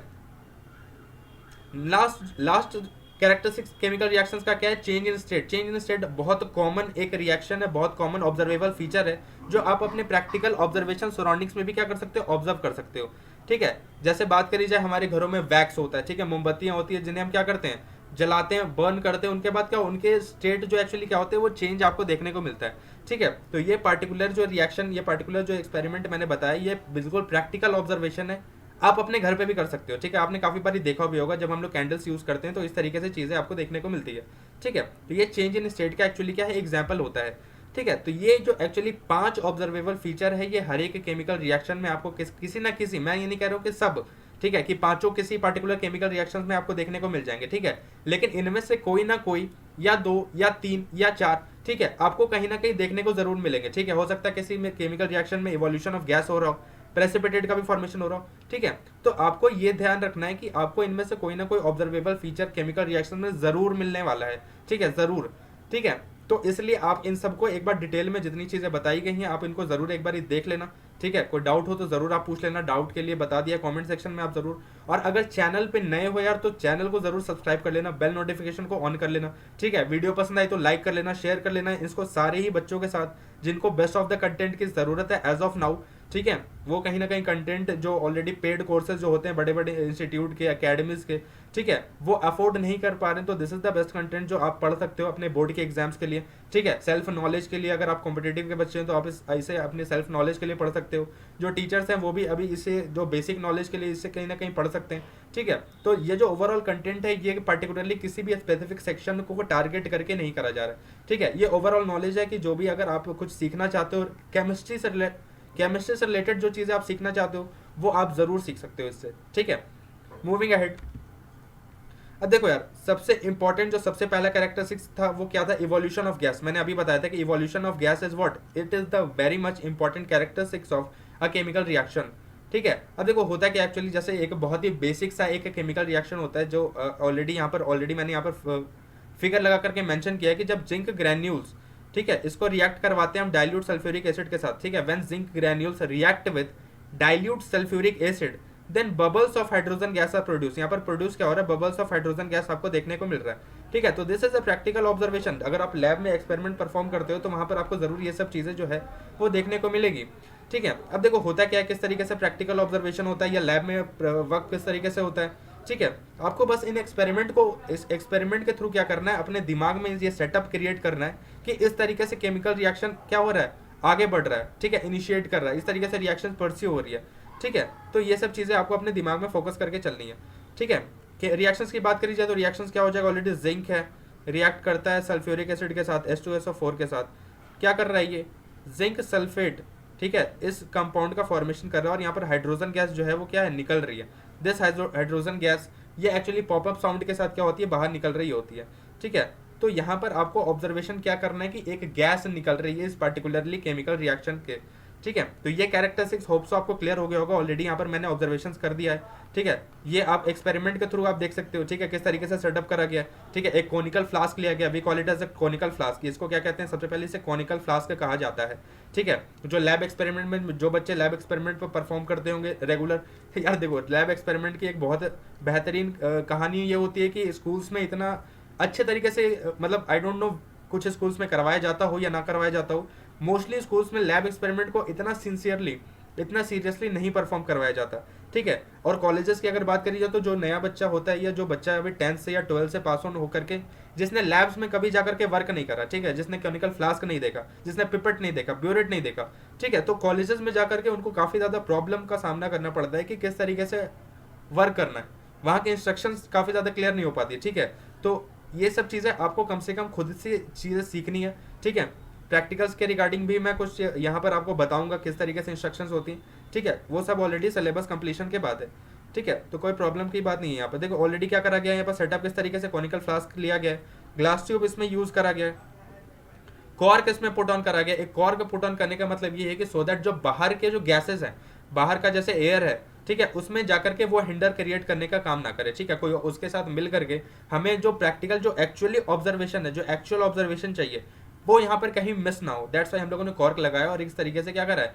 लास्ट कैरेक्टरिस्टिक्स केमिकल रिएक्शंस का क्या है, change in state. Change in state बहुत कॉमन एक रिएक्शन है, बहुत कॉमन ऑब्जर्वेबल फीचर है जो आप अपने प्रैक्टिकल ऑब्जर्वेशन सराउंडिंग्स में भी क्या कर सकते हो, ऑब्जर्व कर सकते हो, ठीक है। जैसे बात करी जाए हमारे घरों में वैक्स होता है, ठीक है, मोमबत्तियां होती है जिन्हें हम क्या करते हैं, जलाते हैं, बर्न करते हैं, उनके बाद क्या उनके स्टेट जो एक्चुअली क्या होते हैं वो चेंज आपको देखने को मिलता है, ठीक है। तो ये पार्टिकुलर जो रिएक्शन, ये पार्टिकुलर जो एक्सपेरिमेंट मैंने बताया, ये बिल्कुल प्रैक्टिकल ऑब्जर्वेशन है आप अपने घर पे भी कर सकते हो, ठीक है। आपने काफ़ी बार देखा भी होगा जब हम लोग कैंडल्स यूज़ करते हैं तो इस तरीके से चीज़ें आपको देखने को मिलती है, ठीक है। तो ये चेंज इन स्टेट का एक्चुअली क्या है, एग्जाम्पल होता है, ठीक है। तो ये जो एक्चुअली 5 ऑब्जर्वेबल फीचर है, ये हर एक केमिकल रिएक्शन में आपको किसी ना किसी, मैं ये नहीं कह रहा हूँ कि सब, ठीक है, कि पांचों किसी पर्टिकुलर केमिकल रिएक्शंस में आपको देखने को मिल जाएंगे, ठीक है। लेकिन इनमें से कोई ना कोई, या 2 या 3 या 4, ठीक है, आपको कहीं ना कहीं देखने को जरूर मिलेंगे, ठीक है। हो सकता है किसी में केमिकल रिएक्शन में इवोल्यूशन ऑफ गैस हो रहा हो, प्रेसिपिटेट का भी फॉर्मेशन हो रहा हो, ठीक है। तो आपको ये ध्यान रखना है कि आपको इनमें से कोई ना कोई ऑब्जर्वेबल फीचर केमिकल रिएक्शन में जरूर मिलने वाला है, ठीक है, जरूर, ठीक है। तो इसलिए आप इन सबको एक बार डिटेल में जितनी चीजें बताई गई हैं आप इनको जरूर एक बार देख लेना, ठीक है। कोई डाउट हो तो जरूर आप पूछ लेना, डाउट के लिए बता दिया कमेंट सेक्शन में आप जरूर। और अगर चैनल पे नए हो यार तो चैनल को जरूर सब्सक्राइब कर लेना, बेल नोटिफिकेशन को ऑन कर लेना, ठीक है। वीडियो पसंद आई तो लाइक कर लेना, शेयर कर लेना इसको सारे ही बच्चों के साथ जिनको बेस्ट ऑफ द कंटेंट की जरूरत है एज ऑफ नाउ, ठीक है। वो कहीं ना कहीं कंटेंट जो ऑलरेडी पेड कोर्सेज जो होते हैं बड़े बड़े इंस्टीट्यूट के, अकेडमीज के, ठीक है, वो अफोर्ड नहीं कर पा रहे हैं, तो this is the best content जो आप पढ़ सकते हो अपने बोर्ड के एग्जाम्स के लिए, ठीक है। सेल्फ नॉलेज के लिए अगर आप कॉम्पिटेटिव के बच्चे हैं तो आप इसे अपने सेल्फ नॉलेज के लिए पढ़ सकते हो। जो टीचर्स हैं वो भी अभी इसे जो बेसिक नॉलेज के लिए इससे कहीं ना कहीं पढ़ सकते हैं, ठीक है। तो ये जो ओवरऑल कंटेंट है ये पर्टिकुलरली किसी भी स्पेसिफिक सेक्शन को टारगेट करके नहीं करा जा रहा है, ठीक है। ये ओवरऑल नॉलेज है कि जो भी अगर आप कुछ सीखना चाहते हो केमिस्ट्री से रिलेटेड जो चीजें आप सीखना चाहते हो वो आप जरूर सीख सकते हो इससे, ठीक है। मूविंग अहेड, अब देखो यार सबसे इंपॉर्टेंट जो सबसे पहला कैरेक्टरिस्टिक्स था वो क्या था, इवोल्यूशन ऑफ गैस। मैंने अभी बताया था कि evolution of gas is what, it is the very much important characteristics of a chemical reaction, ठीक है। अब देखो होता क्या एक्चुअली, जैसे एक बहुत ही बेसिक सा एक केमिकल रिएक्शन होता है जो ऑलरेडी मैंने यहाँ पर फिगर लगा करके मेंशन किया है कि जब जिंक ग्रैन्यूल्स, ठीक है, इसको रिएक्ट करवाते हैं हम डाइल्यूट सल्फ्यूरिक एसिड के साथ, ठीक है। When zinc granules react with dilute sulphuric acid then bubbles of hydrogen gas are produce. यहाँ पर प्रोड्यूस क्या हो रहा है, बबल्स ऑफ हाइड्रोजन गैस आपको देखने को मिल रहा है, ठीक है। तो this is a practical observation, अगर आप लैब में एक्सपेरिमेंट परफॉर्म करते हो तो वहां पर आपको जरूर ये सब चीजें जो है वो देखने को मिलेगी, ठीक है। अब देखो होता क्या है, किस तरीके से प्रैक्टिकल ऑब्जर्वेशन होता है या लैब में वर्क किस तरीके से होता है, ठीक है। आपको बस इन एक्सपेरिमेंट को, इस एक्सपेरिमेंट के थ्रू क्या करना है, अपने दिमाग में ये सेटअप क्रिएट करना है कि इस तरीके से केमिकल रिएक्शन क्या हो रहा है, आगे बढ़ रहा है, ठीक है, इनिशिएट कर रहा है, इस तरीके से रिएक्शन परस्यू हो रही है, ठीक है। तो ये सब चीजें आपको अपने दिमाग में फोकस करके चलनी है, ठीक है। कि रिएक्शंस की बात करी जाए तो रिएक्शंस क्या हो जाएगा, ऑलरेडी जिंक है, रिएक्ट करता है सल्फ्यूरिक एसिड के साथ H2SO4 के साथ, क्या कर रहा है ये जिंक सल्फेट, ठीक है, इस कंपाउंड का फॉर्मेशन कर रहा है और यहाँ पर हाइड्रोजन गैस जो है वो क्या है, निकल रही है। दिस हाइड्रोजन गैस ये एक्चुअली पॉपअप साउंड के साथ क्या होती है, बाहर निकल रही होती है, ठीक है। तो यहाँ पर आपको ऑब्जर्वेशन क्या करना है कि एक गैस निकल रही है इस पर्टिकुलरली केमिकल रिएक्शन के, ठीक है। तो ये कैरेक्टरिस्टिक्स होप्स आपको क्लियर हो गया होगा, ऑलरेडी यहाँ पर मैंने ऑब्जर्वेशंस कर दिया है, ठीक है। ये आप एक्सपेरिमेंट के थ्रू आप देख सकते हो, ठीक है, किस तरीके से सेटअप करा गया है, ठीक है। एक कोनिकल फ्लास्क लिया गया, we call it as a conical flask, इसको क्या कहते हैं, सबसे पहले इसे कोनिकल फ्लास्क कहा जाता है, ठीक है। जो लैब एक्सपेरिमेंट में जो बच्चे लैब एक्सपेरिमेंट पर परफॉर्म करते होंगे रेगुलर, यार देखो लैब एक्सपेरिमेंट की एक बहुत बेहतरीन कहानी ये होती है कि स्कूल्स में इतना अच्छे तरीके से मतलब आई डोंट नो कुछ स्कूल्स में करवाया जाता हो या ना करवाया जाता हो, मोस्टली स्कूल्स में लैब एक्सपेरिमेंट को इतना सिंसियरली, इतना सीरियसली नहीं परफॉर्म करवाया जाता, ठीक है। और कॉलेजेस की अगर बात करी जाए तो जो नया बच्चा होता है या जो बच्चा अभी 10th से या 12th से पास ऑन होकर के जिसने लैब्स में कभी जाकर के वर्क नहीं करा, ठीक है, जिसने केमिकल फ्लास्क नहीं देखा, जिसने पिपेट नहीं देखा, ब्यूरेट नहीं देखा, ठीक है, तो कॉलेजेस में जाकर के उनको काफ़ी ज़्यादा प्रॉब्लम का सामना करना पड़ता है कि किस तरीके से वर्क करना है, वहाँ के इंस्ट्रक्शंस काफ़ी ज़्यादा क्लियर नहीं हो पाती, ठीक है। तो ये सब चीज़ें आपको कम से कम खुद से चीज़ें सीखनी है, ठीक है। प्रैक्टिकल्स के रिगार्डिंग भी मैं कुछ यहाँ पर आपको बताऊंगा किस तरीके से इंस्ट्रक्शंस होती हैं, ठीक है। वो सब ऑलरेडी सिलेबस कंप्लीशन के बाद है, ठीक है। तो कोई प्रॉब्लम की बात नहीं है यहाँ पर। देखो ऑलरेडी क्या करा गया है, यहाँ पर सेटअप किस तरीके से कोनिकल फ्लास्क लिया गया है, ग्लास ट्यूब इसमें यूज करा गया है, कॉर्क इसमें पुट ऑन करा गया। एक कॉर्क पुट ऑन करने का मतलब ये है कि सो दैट जो बाहर के जो गैसेज हैं, बाहर का जैसे एयर है, ठीक है, उसमें जाकर के वो हिंडर क्रिएट करने का काम ना करे, ठीक है, कोई उसके साथ मिल करके हमें जो प्रैक्टिकल जो एक्चुअली ऑब्जर्वेशन है, जो एक्चुअल ऑब्जर्वेशन चाहिए वो यहाँ पर कहीं मिस ना हो। दैट्स वाई हम लोगों ने कॉर्क लगाया और इस तरीके से क्या करा है,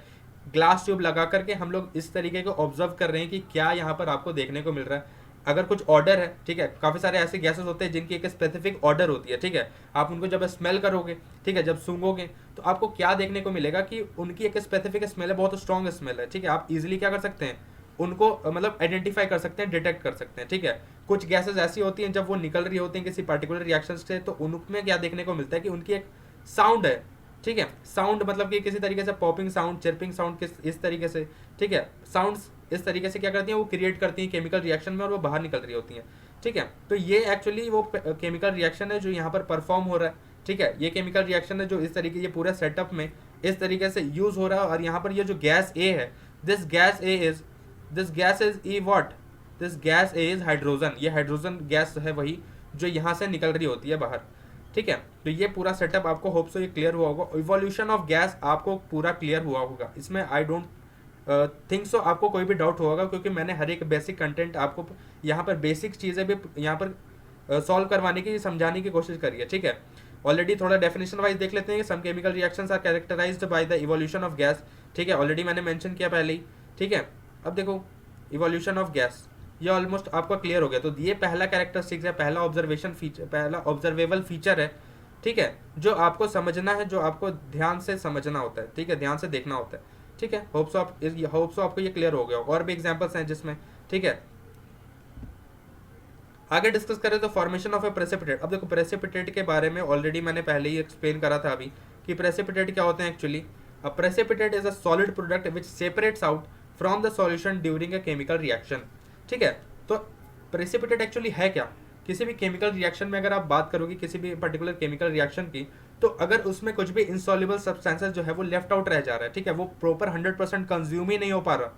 ग्लास ट्यूब लगा करके हम लोग इस तरीके को ऑब्जर्व कर रहे हैं कि क्या यहाँ पर आपको देखने को मिल रहा है। अगर कुछ ऑर्डर है, ठीक है, काफ़ी सारे ऐसे गैसेस होते हैं जिनकी एक स्पेसिफिक ऑर्डर होती है, ठीक है। आप उनको जब स्मेल करोगे, ठीक है, जब सूंघोगे तो आपको क्या देखने को मिलेगा कि उनकी एक स्पेसिफिक स्मेल है, बहुत स्ट्रॉन्ग स्मेल है, ठीक है। आप इजीली क्या कर सकते हैं, उनको मतलब आइडेंटिफाई कर सकते हैं, डिटेक्ट कर सकते हैं, ठीक है। कुछ गैसेस ऐसी होती हैं जब वो निकल रही होती हैं किसी पर्टिकुलर रिएक्शन से, तो उनमें क्या देखने को मिलता है कि उनकी एक साउंड है, ठीक है। साउंड मतलब कि किसी तरीके से पॉपिंग साउंड, चिरपिंग साउंड किस इस तरीके से, ठीक है, साउंड्स इस तरीके से क्या करती हैं, वो क्रिएट करती हैं केमिकल रिएक्शन में और वो बाहर निकल रही होती हैं। ठीक है, तो ये एक्चुअली वो केमिकल रिएक्शन है जो यहाँ पर परफॉर्म हो रहा है। ठीक है, ये केमिकल रिएक्शन है जो इस तरीके, ये पूरे सेटअप में इस तरीके से यूज हो रहा है। और यहाँ पर ये जो गैस ए है, this gas is E what, this gas A is hydrogen. ये हाइड्रोजन गैस है वही जो यहाँ से निकल रही होती है बाहर। ठीक है, तो ये पूरा सेटअप आपको होप सो ये क्लियर हुआ होगा। इवोल्यूशन ऑफ गैस आपको पूरा क्लियर हुआ होगा, इसमें आई डोंट थिंक सो आपको कोई भी डाउट होगा, क्योंकि मैंने हर एक बेसिक कंटेंट आपको यहाँ पर बेसिक चीज़ें भी यहाँ पर सॉल्व करवाने की, समझाने की कोशिश करी है। ठीक है, ऑलरेडी थोड़ा डेफिनेशन वाइज देख लेते हैं कि some chemical reactions are characterised by the evolution of gas. ठीक है, ऑलरेडी मैंने मेंशन किया पहले ही। ठीक है, अब देखो इवोल्यूशन ऑफ गैस, ये ऑलमोस्ट आपका क्लियर हो गया। तो ये पहला कैरेक्टरिस्टिक्स है, पहला ऑब्जर्वेशन फीचर, पहला ऑब्जर्वेबल फीचर है। ठीक है, जो आपको समझना है, जो आपको ध्यान से समझना होता है। ठीक है, ध्यान से देखना होता है। ठीक है, होप सो आपको ये क्लियर हो गया। और भी एग्जांपल्स हैं जिसमें, ठीक है, आगे डिस्कस करें तो फॉर्मेशन ऑफ ए प्रेसिपिटेट। अब देखो प्रेसिपिटेट के बारे में ऑलरेडी मैंने पहले ही एक्सप्लेन करा था अभी कि प्रेसिपिटेट क्या होते हैं actually. A precipitate is a solid product which separates out from the solution during a chemical reaction. ठीक है, तो प्रेसिपिटेट एक्चुअली है क्या। किसी भी केमिकल रिएक्शन में अगर आप बात करोगे किसी भी पर्टिकुलर केमिकल रिएक्शन की, तो अगर उसमें कुछ भी इनसॉल्युबल सब्सटेंसेस जो है वो लेफ्ट आउट रह जा रहा है, ठीक है, वो प्रॉपर 100% कंज्यूम ही नहीं हो पा रहा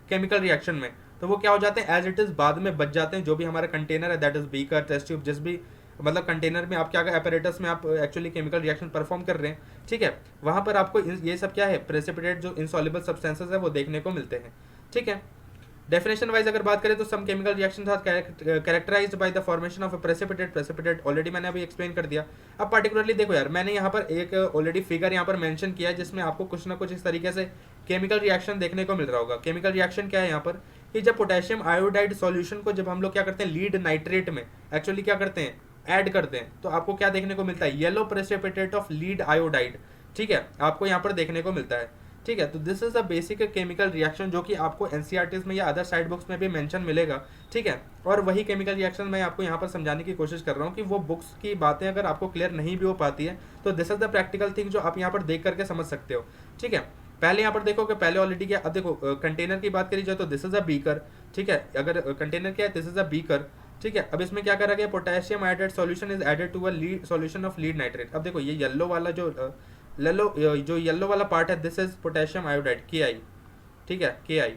केमिकल रिएक्शन में, तो वो क्या हो जाते हैं, एज इट इज बाद में बच जाते हैं। जो भी हमारा कंटेनर है, that is beaker, test tube, जिस भी मतलब कंटेनर में आप क्या एपरेटस में आप एक्चुअली केमिकल रिएक्शन परफॉर्म कर रहे हैं, ठीक है, वहां पर आपको ये सब क्या है, प्रेसिपिटेट जो इनसॉल्युबल सब्सटेंसेस है वो देखने को मिलते हैं। ठीक है, डेफिनेशन वाइज अगर बात करें तो सम केमिकल रिएक्शन था characterised by the formation of a precipitate already मैंने अभी एक्सप्लेन कर दिया। अब पार्टिकुलरली देखो यार, मैंने यहाँ पर एक ऑलरेडी फिगर यहाँ पर मेंशन किया है जिसमें आपको कुछ ना कुछ इस तरीके से केमिकल रिएक्शन देखने को मिल रहा होगा। केमिकल रिएक्शन क्या है यहाँ पर, कि जब पोटेशियम आयोडाइड सॉल्यूशन को जब हम लोग क्या करते हैं, लीड नाइट्रेट में एक्चुअली क्या करते हैं, ऐड करते हैं, तो आपको क्या देखने को मिलता है, yellow precipitate of lead iodide. ठीक है, आपको यहाँ पर देखने को मिलता है। ठीक है, तो this is a basic chemical reaction जो कि आपको एनसीईआरटीज में या अदर साइड बुक्स में भी मेंशन मिलेगा। ठीक है, और वही केमिकल रिएक्शन मैं आपको यहाँ पर समझाने की कोशिश कर रहा हूँ कि वो बुक्स की बातें अगर आपको क्लियर नहीं भी हो पाती है तो this is the practical thing जो आप यहाँ पर देख करके समझ सकते हो। ठीक है, पहले यहाँ पर देखो कि पहले ऑलरेडी क्या, अब देखो कंटेनर की बात करी जाए तो दिस इज अ बीकर। ठीक है, अगर कंटेनर क्या है, दिस इज अ बीकर। ठीक है, अब इसमें क्या करा गया, potassium iodide solution is added to a lead solution of lead nitrate. अब देखो ये येलो वाला जो येलो वाला पार्ट है, this is potassium iodide KI। ठीक है, KI।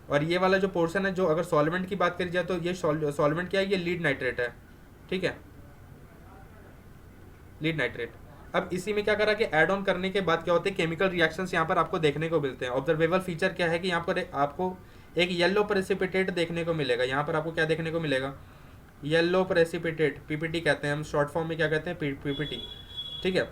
और ये वाला जो पोर्शन है, जो अगर सॉल्वेंट की बात करी जाए तो ये सॉल्वेंट क्या है, ये लीड नाइट्रेट है। ठीक है, लीड नाइट्रेट। अब इसी में क्या करा कि ऐड ऑन करने के बाद क्या होते हैं, केमिकल रिएक्शंस यहाँ पर आपको देखने को मिलते हैं। ऑब्जर्वेबल फीचर क्या है कि यहाँ पर आपको एक येलो प्रेसिपिटेट देखने को मिलेगा। यहाँ पर आपको क्या देखने को मिलेगा, येलो प्रेसिपिटेट, PPT कहते हैं हम, शॉर्ट फॉर्म में क्या कहते हैं, PPT। ठीक है,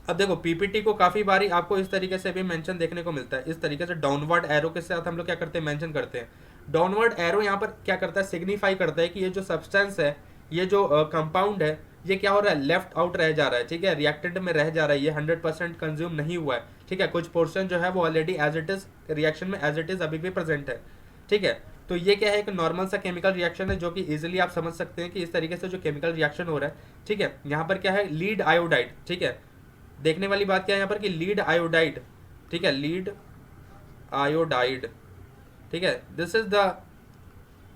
अब देखो PPT को काफ़ी बारी आपको इस तरीके से भी मेंशन देखने को मिलता है, इस तरीके से डाउनवर्ड एरो के साथ हम लोग क्या करते हैं, मेंशन करते हैं। डाउनवर्ड एरो यहाँ पर क्या करता है, सिग्निफाई करता है कि ये जो सब्सटेंस है, ये जो कंपाउंड है, ये क्या हो रहा है, लेफ्ट आउट रह जा रहा है। ठीक है, रिएक्टेंट में रह जा रहा है, ये 100% कंज्यूम नहीं हुआ है। ठीक है, कुछ पोर्शन जो है वो already as it is reaction में एज इट इज अभी भी प्रेजेंट है। ठीक है, तो ये क्या है, एक नॉर्मल सा केमिकल रिएक्शन है जो कि इजीली आप समझ सकते हैं कि इस तरीके से जो केमिकल रिएक्शन हो रहा है। ठीक है, यहाँ पर क्या है, लीड आयोडाइड। ठीक है, देखने वाली बात क्या है यहाँ पर कि लीड आयोडाइड। ठीक है, लीड आयोडाइड। ठीक है, this is the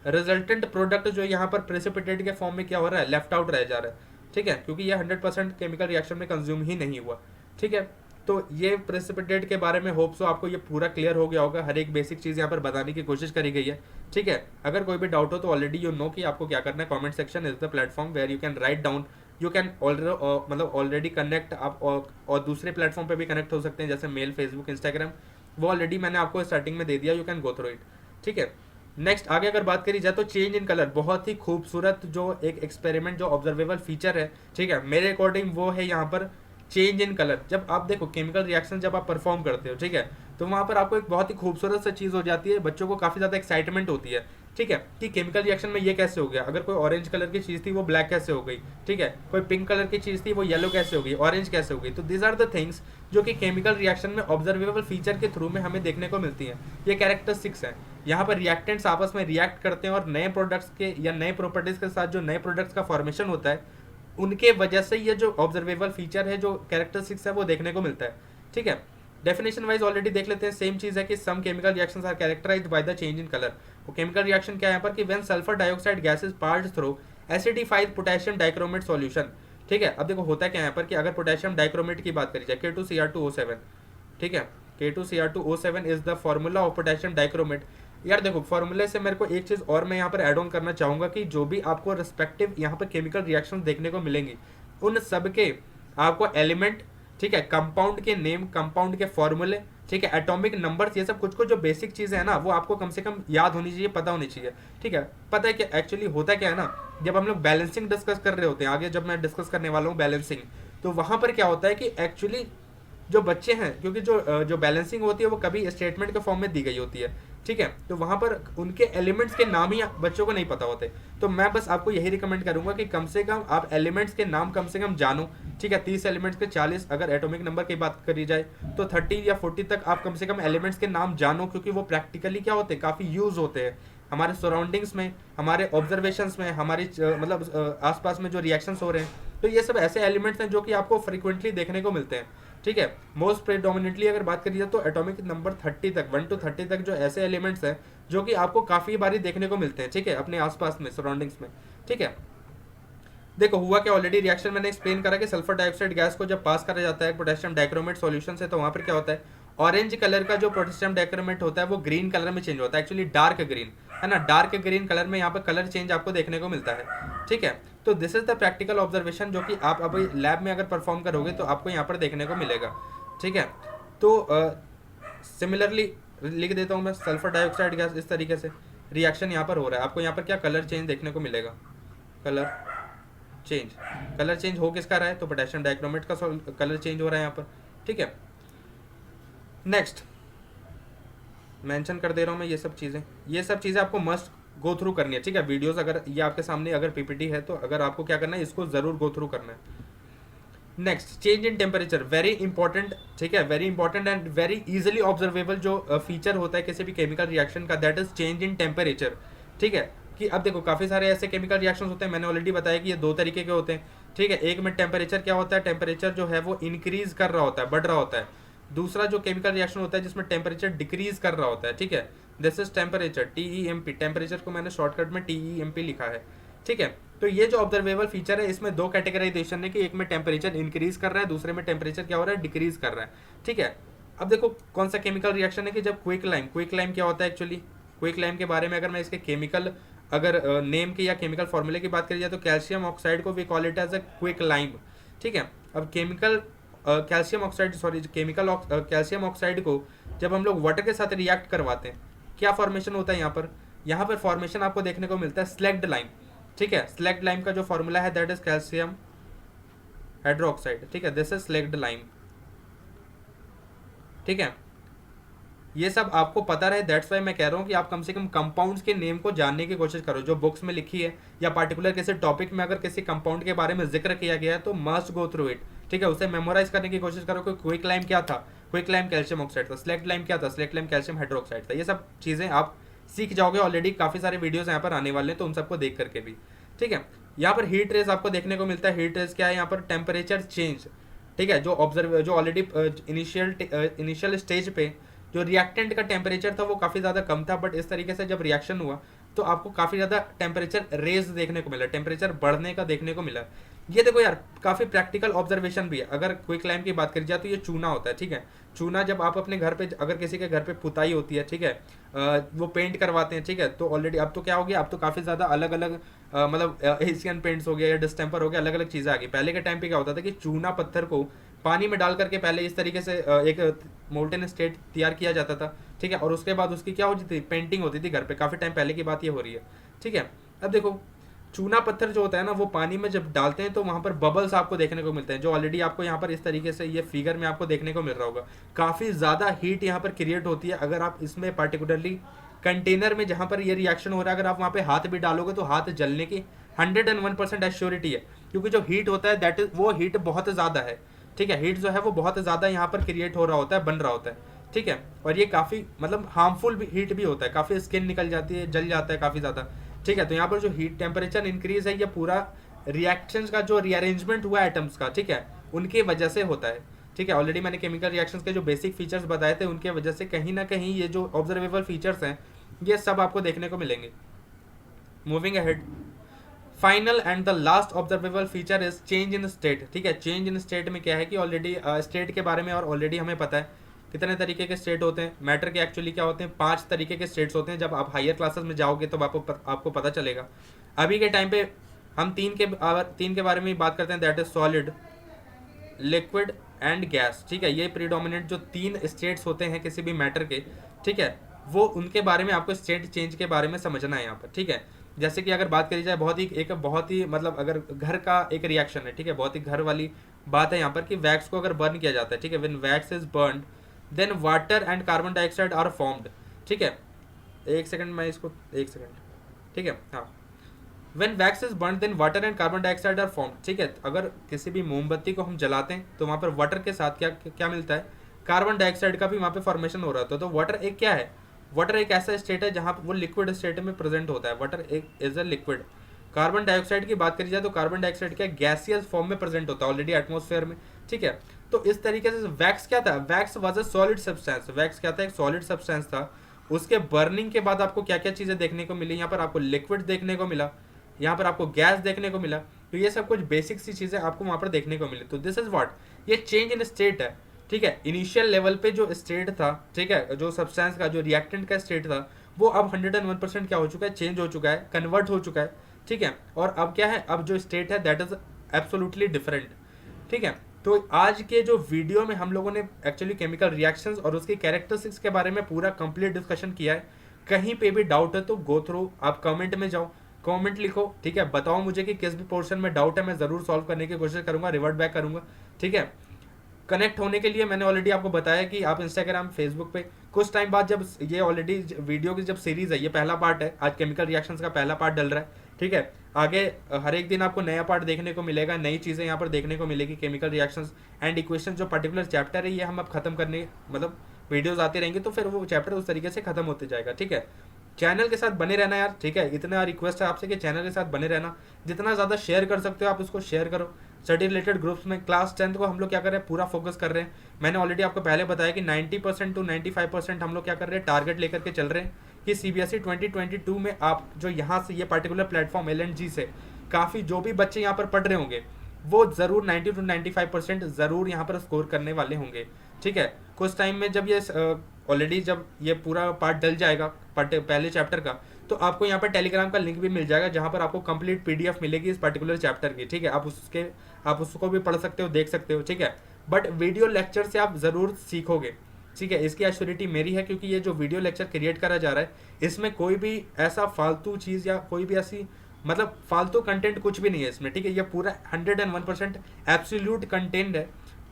resultant product जो यहाँ पर प्रेसिपिटेट के फॉर्म में क्या हो रहा है, लेफ्ट आउट रह जा रहा है। ठीक है, क्योंकि ये 100% केमिकल रिएक्शन में कंज्यूम ही नहीं हुआ। ठीक है, तो ये प्रेसिपिटेट के बारे में होप सो आपको ये पूरा क्लियर हो गया होगा, हर एक बेसिक चीज़ यहाँ पर बताने की कोशिश करी गई है। ठीक है, अगर कोई भी डाउट हो तो ऑलरेडी यू नो कि आपको क्या करना है। Comment section is the platform where you can write down, you can मतलब ऑलरेडी कनेक्ट आप और दूसरे प्लेटफॉर्म पे भी कनेक्ट हो सकते हैं, जैसे मेल, फेसबुक, इंस्टाग्राम, वो ऑलरेडी मैंने आपको स्टार्टिंग में दे दिया, you can go through it. ठीक है, नेक्स्ट आगे अगर बात करी जाए तो चेंज इन कलर, बहुत ही खूबसूरत जो एक एक्सपेरिमेंट जो ऑब्जर्वेबल फीचर है। ठीक है, मेरे अकॉर्डिंग वो है यहाँ पर चेंज इन कलर। जब आप देखो केमिकल रिएक्शन जब आप परफॉर्म करते हो, ठीक है, तो वहाँ पर आपको एक बहुत ही खूबसूरत सा चीज़ हो जाती है, बच्चों को काफ़ी ज़्यादा एक्साइटमेंट होती है। ठीक है, कि केमिकल रिएक्शन में ये कैसे हो गया, अगर कोई ऑरेंज कलर की चीज़ थी वो ब्लैक कैसे हो गई। ठीक है, कोई पिंक कलर की चीज़ थी वो येलो कैसे हो गई, ऑरेंज कैसे हो गई। तो दीज आर द थिंग्स जो कि केमिकल रिएक्शन में ऑब्जर्वेबल फीचर के थ्रू में हमें देखने को मिलती हैं। ये कैरेक्टरिस्टिक्स हैं। यहाँ पर रिएक्टेंट्स आपस में रिएक्ट करते हैं और नए प्रोडक्ट्स के या नए प्रॉपर्टीज़ के साथ जो नए प्रोडक्ट्स का फॉर्मेशन होता है उनके वजह से ये जो ऑब्जर्वेबल फीचर है, जो कैरेक्टरिस्टिक्स है, वो देखने को मिलता है। ठीक है, डेफिनेशन वाइज ऑलरेडी देख लेते हैं। सेम चीज है कि some chemical reactions are characterised by the change in colour. वो केमिकल रिएक्शन क्या है यहाँ पर कि when sulphur dioxide gas is passed through acidified potassium dichromate solution. ठीक है, अब देखो होता क्या है यहाँ पर कि अगर पोटेशियम डाइक्रोमेट की बात करी जाए, K2Cr2O7, ठीक है, K2Cr2O7 is the formula of potassium dichromate. यार देखो फॉर्मूले से मेरे को एक चीज और मैं यहाँ पर एड ऑन करना चाहूंगा कि जो भी आपको रिस्पेक्टिव यहाँ पर केमिकल रिएक्शन देखने को मिलेंगी, उन सब के आपको एलिमेंट, ठीक है, कंपाउंड के नेम, कंपाउंड के फॉर्मूले, ठीक है, एटॉमिक नंबर्स, ये सब कुछ कुछ जो बेसिक चीजें है ना, वो आपको कम से कम याद होनी चाहिए, पता होनी चाहिए। ठीक है, पता है कि एक्चुअली होता क्या है ना, जब हम लोग बैलेंसिंग डिस्कस कर रहे होते हैं, आगे जब मैं डिस्कस करने वाला हूँ बैलेंसिंग, तो वहां पर क्या होता है कि एक्चुअली जो बच्चे हैं, क्योंकि जो बैलेंसिंग होती है वो कभी स्टेटमेंट के फॉर्म में दी गई होती है। ठीक है, तो वहां पर उनके एलिमेंट्स के नाम ही बच्चों को नहीं पता होते। तो मैं बस आपको यही रिकमेंड करूंगा कि कम से कम आप एलिमेंट्स के नाम कम से कम जानो। ठीक है, 30 एलिमेंट्स के 40, अगर एटॉमिक नंबर की बात करी जाए तो 30 या 40 तक आप कम से कम एलिमेंट्स के नाम जानो, क्योंकि वो प्रैक्टिकली क्या होते हैं, काफी यूज होते हैं हमारे सराउंडिंग्स में, हमारे ऑब्जर्वेशंस में, हमारी मतलब आसपास में जो रिएक्शंस हो रहे हैं। तो ये सब ऐसे एलिमेंट्स हैं जो कि आपको फ्रिक्वेंटली देखने को मिलते हैं। ठीक है, मोस्ट प्रेडोमिनेटली अगर बात करी जाए तो एटॉमिक नंबर 30 तक, 1 to 30 तक जो ऐसे एलिमेंट्स हैं जो कि आपको काफी बारी देखने को मिलते हैं। ठीक है, अपने आसपास में, सराउंडिंग्स में। ठीक है, देखो हुआ क्या, ऑलरेडी रिएक्शन मैंने एक्सप्लेन करा कि सल्फर डाइऑक्साइड गैस को जब पास करा जाता है पोटेशियम डाइक्रोमेट सॉल्यूशन से, तो वहां पर क्या होता है, ऑरेंज कलर का जो पोटेशियम डाइक्रोमेट होता है वो ग्रीन कलर में चेंज होता है, एक्चुअली डार्क ग्रीन, है ना, डार्क ग्रीन कलर में यहाँ पर कलर चेंज आपको देखने को मिलता है। ठीक है, तो this is the practical observation जो कि आप अभी लैब में अगर परफॉर्म करोगे तो आपको यहाँ पर देखने को मिलेगा। ठीक है, तो सिमिलरली लिख देता हूँ मैं, सल्फर डाइऑक्साइड गैस इस तरीके से रिएक्शन यहाँ पर हो रहा है, आपको यहाँ पर क्या कलर चेंज देखने को मिलेगा, कलर चेंज, कलर चेंज हो किसका रहा है, तो पोटेशियम डाइक्रोमेट का कलर चेंज हो रहा है यहाँ पर। ठीक है, नेक्स्ट मेंशन कर दे रहा हूँ मैं ये सब चीज़ें आपको मस्ट गो थ्रू करनी है। ठीक है, वीडियोस अगर ये आपके सामने अगर पीपीटी है तो अगर आपको क्या करना है, इसको जरूर गो थ्रू करना है। Next, change in temperature, very important. ठीक है, very important and very easily observable जो फीचर होता है किसी भी केमिकल रिएक्शन का, that is change in temperature. ठीक है, कि अब देखो काफी सारे ऐसे केमिकल रिएक्शन होते हैं, मैंने ऑलरेडी बताया कि ये दो तरीके के होते हैं। ठीक है, एक में टेम्परेचर क्या होता है, टेम्परेचर जो है वो इंक्रीज कर रहा होता है, बढ़ रहा होता है। दूसरा जो केमिकल रिएक्शन होता है जिसमें टेम्परेचर डिक्रीज कर रहा होता है। ठीक है, this is temperature, TEMP, temperature को मैंने शॉर्टकट में TEMP लिखा है। ठीक है, तो ये जो ऑब्जर्वेबल फीचर है इसमें दो कैटेगराइजेशन है कि एक में टेम्परेचर इंक्रीज कर रहा है, दूसरे में टेम्परेचर क्या हो रहा है, डिक्रीज कर रहा है। ठीक है, अब देखो कौन सा केमिकल रिएक्शन है कि जब क्विक लाइम क्या होता है, एक्चुअली क्विक लाइम के बारे में अगर मैं इसके केमिकल अगर नेम की या केमिकल फॉर्मूले की बात करी जाए तो कैल्शियम ऑक्साइड को we call it as a quick lime. ठीक है, अब chemical calcium oxide, sorry chemical calcium oxide को जब हम लोग वाटर के साथ रिएक्ट करवाते हैं, क्या फॉर्मेशन होता है यहाँ पर फॉर्मेशन आपको देखने को मिलता है स्लैग्ड लाइम। ठीक है, स्लैग्ड लाइम का जो फॉर्मूला है दैट इज कैल्शियम हाइड्रोक्साइड। ठीक है, दिस इज स्लैग्ड लाइम। ठीक है, ये सब आपको पता रहे, दैट्स वाई मैं कह रहा हूँ कि आप कम से कम कंपाउंड्स के नेम को जानने की कोशिश करो जो बुक्स में लिखी है, या पार्टिकुलर किसी टॉपिक में अगर किसी कंपाउंड के बारे में जिक्र किया गया है तो मस्ट गो थ्रू इट। ठीक है, उसे मेमोराइज करने की कोशिश करो कि क्विक लाइम क्या था, क्विक लाइम कैल्शियम ऑक्साइड था, स्लैग्ड लाइम क्या था, स्लैग्ड लाइम कैल्शियम हाइड्रोक्साइड था। ये सब चीज़ें आप सीख जाओगे, ऑलरेडी काफ़ी सारे वीडियोस यहाँ पर आने वाले हैं तो उन सबको देख करके भी। ठीक है, यहाँ पर हीट रेज आपको देखने को मिलता है। हीट रेज क्या है, यहाँ पर टेम्परेचर चेंज। ठीक है, जो ऑलरेडी इनिशियल स्टेज पे जो रिएक्टेंट का टेम्परेचर था वो काफ़ी ज़्यादा कम था, बट इस तरीके से जब रिएक्शन हुआ तो आपको काफ़ी ज़्यादा टेम्परेचर रेज देखने को मिला, टेम्परेचर बढ़ने का देखने को मिला। ये देखो यार काफ़ी प्रैक्टिकल ऑब्जर्वेशन भी है। अगर क्विक लाइम की बात करी जाए तो ये चूना होता है। ठीक है, चूना जब आप अपने घर पे, अगर किसी के घर पे पुताई होती है, ठीक है, वो पेंट करवाते हैं, ठीक है, तो ऑलरेडी अब तो क्या हो गया, अब तो काफ़ी ज़्यादा अलग अलग मतलब एशियन पेंट्स हो गया या डिस्टेम्पर हो गया, अलग अलग चीज़ें आ गई। पहले के टाइम पे क्या होता था कि चूना पत्थर को पानी में डाल करके पहले इस तरीके से एक मोल्टेन स्टेट तैयार किया जाता था। ठीक है, और उसके बाद उसकी क्या होती थी, पेंटिंग होती थी घर पे। काफ़ी टाइम पहले की बात ये हो रही है। ठीक है, अब देखो चूना पत्थर जो होता है ना वो पानी में जब डालते हैं तो वहाँ पर बबल्स आपको देखने को मिलते हैं, जो ऑलरेडी आपको यहाँ पर इस तरीके से ये फिगर में आपको देखने को मिल रहा होगा। काफ़ी ज़्यादा हीट यहाँ पर क्रिएट होती है। अगर आप इसमें पार्टिकुलरली कंटेनर में जहाँ पर ये रिएक्शन हो रहा है अगर आप वहाँ पे हाथ भी डालोगे तो हाथ जलने की 101% एश्योरिटी है, क्योंकि जो हीट होता है दैट इज वो हीट बहुत ज़्यादा है। ठीक है, हीट जो है वो बहुत ज़्यादा यहाँ पर क्रिएट हो रहा होता है, बन रहा होता है। ठीक है, और ये काफ़ी मतलब हार्मफुल भी हीट भी होता है, काफ़ी स्किन निकल जाती है, जल जाता है काफ़ी ज़्यादा। ठीक है, तो यहाँ पर जो हीट टेम्परेचर इंक्रीज है ये पूरा रिएक्शंस का जो रीअरेंजमेंट हुआ एटम्स का, ठीक है, उनकी वजह से होता है। ठीक है, ऑलरेडी मैंने केमिकल रिएक्शंस के जो बेसिक फीचर्स बताए थे, उनके वजह से कहीं ना कहीं ये जो ऑब्जर्वेबल फीचर्स हैं ये सब आपको देखने को मिलेंगे। Moving ahead, final and the last observable feature is change in state. ठीक है, चेंज इन स्टेट में क्या है कि ऑलरेडी स्टेट के बारे में और ऑलरेडी हमें पता है कितने तरीके के स्टेट होते हैं। मैटर के एक्चुअली क्या होते हैं, 5 तरीके के स्टेट्स होते हैं। जब आप हायर क्लासेस में जाओगे तो आपको पता चलेगा। अभी के टाइम पे हम तीन के बारे में बात करते हैं, that is solid, liquid and gas. ठीक है, ये प्रीडोमिनेंट जो 3 स्टेट्स होते हैं किसी भी मैटर के, ठीक है, वो उनके बारे में आपको स्टेट चेंज के बारे में समझना है यहाँ पर। ठीक है, जैसे कि अगर बात करी जाए बहुत ही मतलब अगर घर का एक रिएक्शन है, ठीक है, बहुत ही घर वाली बात है यहाँ पर कि वैक्स को अगर बर्न किया जाता है, ठीक है, when wax is burn then water and carbon dioxide are formed. ठीक है, एक सेकंड, ठीक है, हाँ, when wax is burn then water and carbon dioxide are formed. ठीक है, अगर किसी भी मोमबत्ती को हम जलाते हैं तो वहाँ पर वाटर के साथ क्या क्या मिलता है, कार्बन डाइऑक्साइड का भी वहाँ पे फॉर्मेशन हो रहा था। तो वाटर एक क्या है, वाटर एक ऐसा स्टेट है जहाँ वो लिक्विड स्टेट में प्रेजेंट होता है। वाटर एक is a liquid. Carbon dioxide की बात करी जाए तो कार्बन डाइऑक्साइड क्या गैसियस फॉर्म में प्रेजेंट होता है ऑलरेडी एटमॉस्फेयर में। ठीक है, तो इस तरीके से वैक्स क्या था, wax was a solid substance. Wax क्या था, एक सॉलिड सब्सटेंस था। उसके बर्निंग के बाद आपको क्या क्या चीजें देखने को मिली, यहाँ पर आपको लिक्विड देखने को मिला, यहाँ पर आपको गैस देखने को मिला। तो ये सब कुछ बेसिक सी चीजें आपको वहां पर देखने को मिली। तो दिस इज व्हाट, ये चेंज इन स्टेट है। ठीक है, इनिशियल लेवल पे जो स्टेट था, ठीक है, जो सब्सटेंस का जो रिएक्टेंट का स्टेट था वो अब 101% क्या हो चुका है, चेंज हो चुका है, कन्वर्ट हो चुका है। ठीक है, और अब क्या है, अब जो स्टेट है दैट इज एब्सोल्युटली डिफरेंट। ठीक है, तो आज के जो वीडियो में हम लोगों ने एक्चुअली केमिकल रिएक्शंस और उसकी कैरेक्टरिस्टिक्स के बारे में पूरा कंप्लीट डिस्कशन किया है। कहीं पे भी डाउट है तो गो थ्रू, आप कमेंट में जाओ, कमेंट लिखो, ठीक है, बताओ मुझे कि किस भी पोर्शन में डाउट है, मैं जरूर सॉल्व करने की कोशिश करूंगा, रिवर्ट बैक करूंगा। ठीक है, कनेक्ट होने के लिए मैंने ऑलरेडी आपको बताया कि आप इंस्टाग्राम, फेसबुक पे कुछ टाइम बाद, जब ये ऑलरेडी वीडियो की जब सीरीज है, ये पहला पार्ट है, आज केमिकल रिएक्शंस का पहला पार्ट डल रहा है। ठीक है, आगे हर एक दिन आपको नया पार्ट देखने को मिलेगा, नई चीज़ें यहाँ पर देखने को मिलेगी। केमिकल रिएक्शंस एंड इक्वेशन जो पर्टिकुलर चैप्टर है ये हम अब खत्म करने, मतलब वीडियोज आती रहेंगी तो फिर वो चैप्टर उस तरीके से खत्म होते जाएगा। ठीक है, चैनल के साथ बने रहना यार। ठीक है, इतना रिक्वेस्ट है आपसे कि चैनल के साथ बने रहना, जितना ज़्यादा शेयर कर सकते हो आप उसको शेयर करो। स्टडी रिलेटेड ग्रुप्स में क्लास 10th को हम लोग क्या कर रहे हैं, पूरा फोकस कर रहे हैं। मैंने ऑलरेडी आपको पहले बताया कि 90% to 95% हम लोग क्या कर रहे हैं, टारगेट लेकर के चल रहे हैं कि CBSE 2022 में आप जो यहाँ से ये पर्टिकुलर प्लेटफॉर्म LNG से काफ़ी जो भी बच्चे यहाँ पर पढ़ रहे होंगे वो ज़रूर 90 to 95% ज़रूर यहाँ पर स्कोर करने वाले होंगे। ठीक है, कुछ टाइम में जब ये ऑलरेडी जब ये पूरा पार्ट डल जाएगा पहले चैप्टर का, तो आपको यहाँ पर टेलीग्राम का लिंक भी मिल जाएगा जहाँ पर आपको कंप्लीट PDF मिलेगी इस पर्टिकुलर चैप्टर की। ठीक है, आप उसको भी पढ़ सकते हो, देख सकते हो। ठीक है, बट वीडियो लेक्चर से आप ज़रूर सीखोगे। ठीक है, इसकी एश्योरिटी मेरी है, क्योंकि ये जो वीडियो लेक्चर क्रिएट करा जा रहा है इसमें कोई भी ऐसा फालतू चीज़ या कोई भी ऐसी मतलब फालतू कंटेंट कुछ भी नहीं है इसमें। ठीक है, ये पूरा 101% एब्सोल्यूट कंटेंट है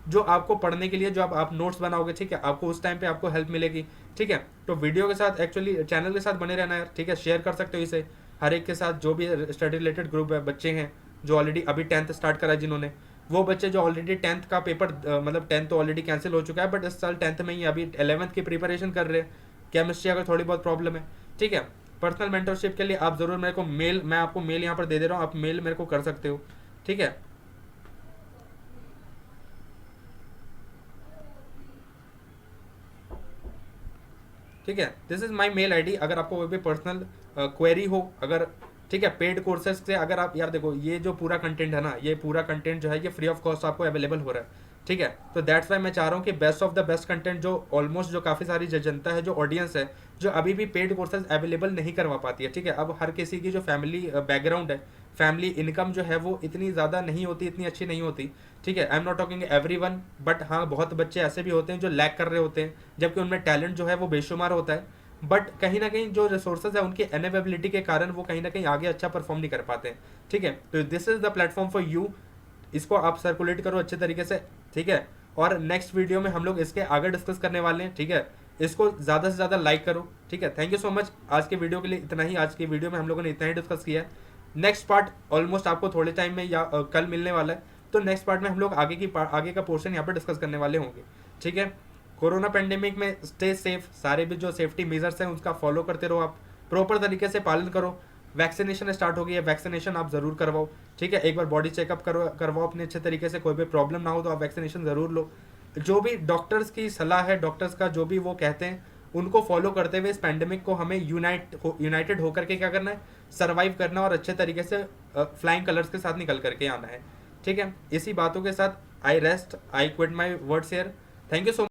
जो आपको पढ़ने के लिए, जो आप नोट्स बनाओगे, ठीक है, आपको उस टाइम पे आपको हेल्प मिलेगी। ठीक है, तो वीडियो के साथ एक्चुअली चैनल के साथ बने रहना यार। ठीक है, शेयर कर सकते हो इसे हर एक के साथ, जो भी स्टडी रिलेटेड ग्रुप है, बच्चे हैं जो ऑलरेडी अभी 10th स्टार्ट करा है जिन्होंने, वो बच्चे जो ऑलरेडी 10th का पेपर मतलब 10th तो ऑलरेडी कैंसिल हो चुका है, बट इस साल 10th में ही अभी 11th की प्रिपरेशन कर रहे हैं। केमिस्ट्री अगर थोड़ी बहुत प्रॉब्लम है, ठीक है, पर्सनल मेंटरशिप के लिए आप ज़रूर मेरे को मेल, मैं आपको मेल यहाँ पर दे रहा हूँ, आप मेल मेरे को कर सकते हो। ठीक है, ठीक है, this is my mail ID। अगर आपको कोई भी पर्सनल क्वेरी हो, अगर ठीक है, पेड कोर्सेज से अगर आप, यार देखो ये जो पूरा कंटेंट है ना, ये पूरा कंटेंट जो है ये फ्री ऑफ कॉस्ट आपको अवेलेबल हो रहा है। ठीक है, तो दैट्स वाई मैं चाह रहा हूँ कि best of the best content जो ऑलमोस्ट जो काफ़ी सारी जनता है, जो ऑडियंस है, जो अभी भी पेड कोर्सेज अवेलेबल नहीं करवा पाती है। ठीक है, अब हर किसी की जो फैमिली बैकग्राउंड है, फैमिली इनकम जो है वो इतनी ज़्यादा नहीं होती, इतनी अच्छी नहीं होती। ठीक है, I am not talking everyone, but हाँ बहुत बच्चे ऐसे भी होते हैं जो लैक कर रहे होते हैं, जबकि उनमें टैलेंट जो है वो बेशुमार होता है, बट कहीं ना कहीं जो रिसोर्सेज है उनकी अनअवेलेबिलिटी के कारण वो कहीं ना कहीं आगे अच्छा परफॉर्म नहीं कर पाते हैं। ठीक है, तो this is the platform for you, इसको आप सर्कुलेट करो अच्छे तरीके से। ठीक है, और नेक्स्ट वीडियो में हम लोग इसके आगे डिस्कस करने वाले हैं। ठीक है, इसको ज़्यादा से ज़्यादा लाइक करो। ठीक है, थैंक यू सो मच। आज के वीडियो के लिए इतना ही, आज की वीडियो में हम लोगों ने इतना ही डिस्कस किया है। नेक्स्ट पार्ट ऑलमोस्ट आपको थोड़े टाइम में या कल मिलने वाला है, तो नेक्स्ट पार्ट में हम लोग आगे का पोर्शन यहाँ पर डिस्कस करने वाले होंगे। ठीक है, कोरोना पेंडेमिक में स्टे सेफ, सारे भी जो सेफ्टी मेजर्स हैं उसका फॉलो करते रहो, आप प्रॉपर तरीके से पालन करो। वैक्सीनेशन स्टार्ट हो गई है, वैक्सीनेशन आप ज़रूर करवाओ, ठीक है। एक बार बॉडी चेकअप करवाओ अपने अच्छे तरीके से, कोई भी प्रॉब्लम ना हो तो आप वैक्सीनेशन ज़रूर लो। जो भी डॉक्टर्स की सलाह है, डॉक्टर्स का जो भी वो कहते हैं, उनको फॉलो करते हुए इस पैंडेमिक को हमें यूनाइटेड होकर के क्या करना है, सर्वाइव करना और अच्छे तरीके से फ्लाइंग कलर्स के साथ निकल करके आना है, ठीक है। इसी बातों के साथ I quit my words here. Thank you so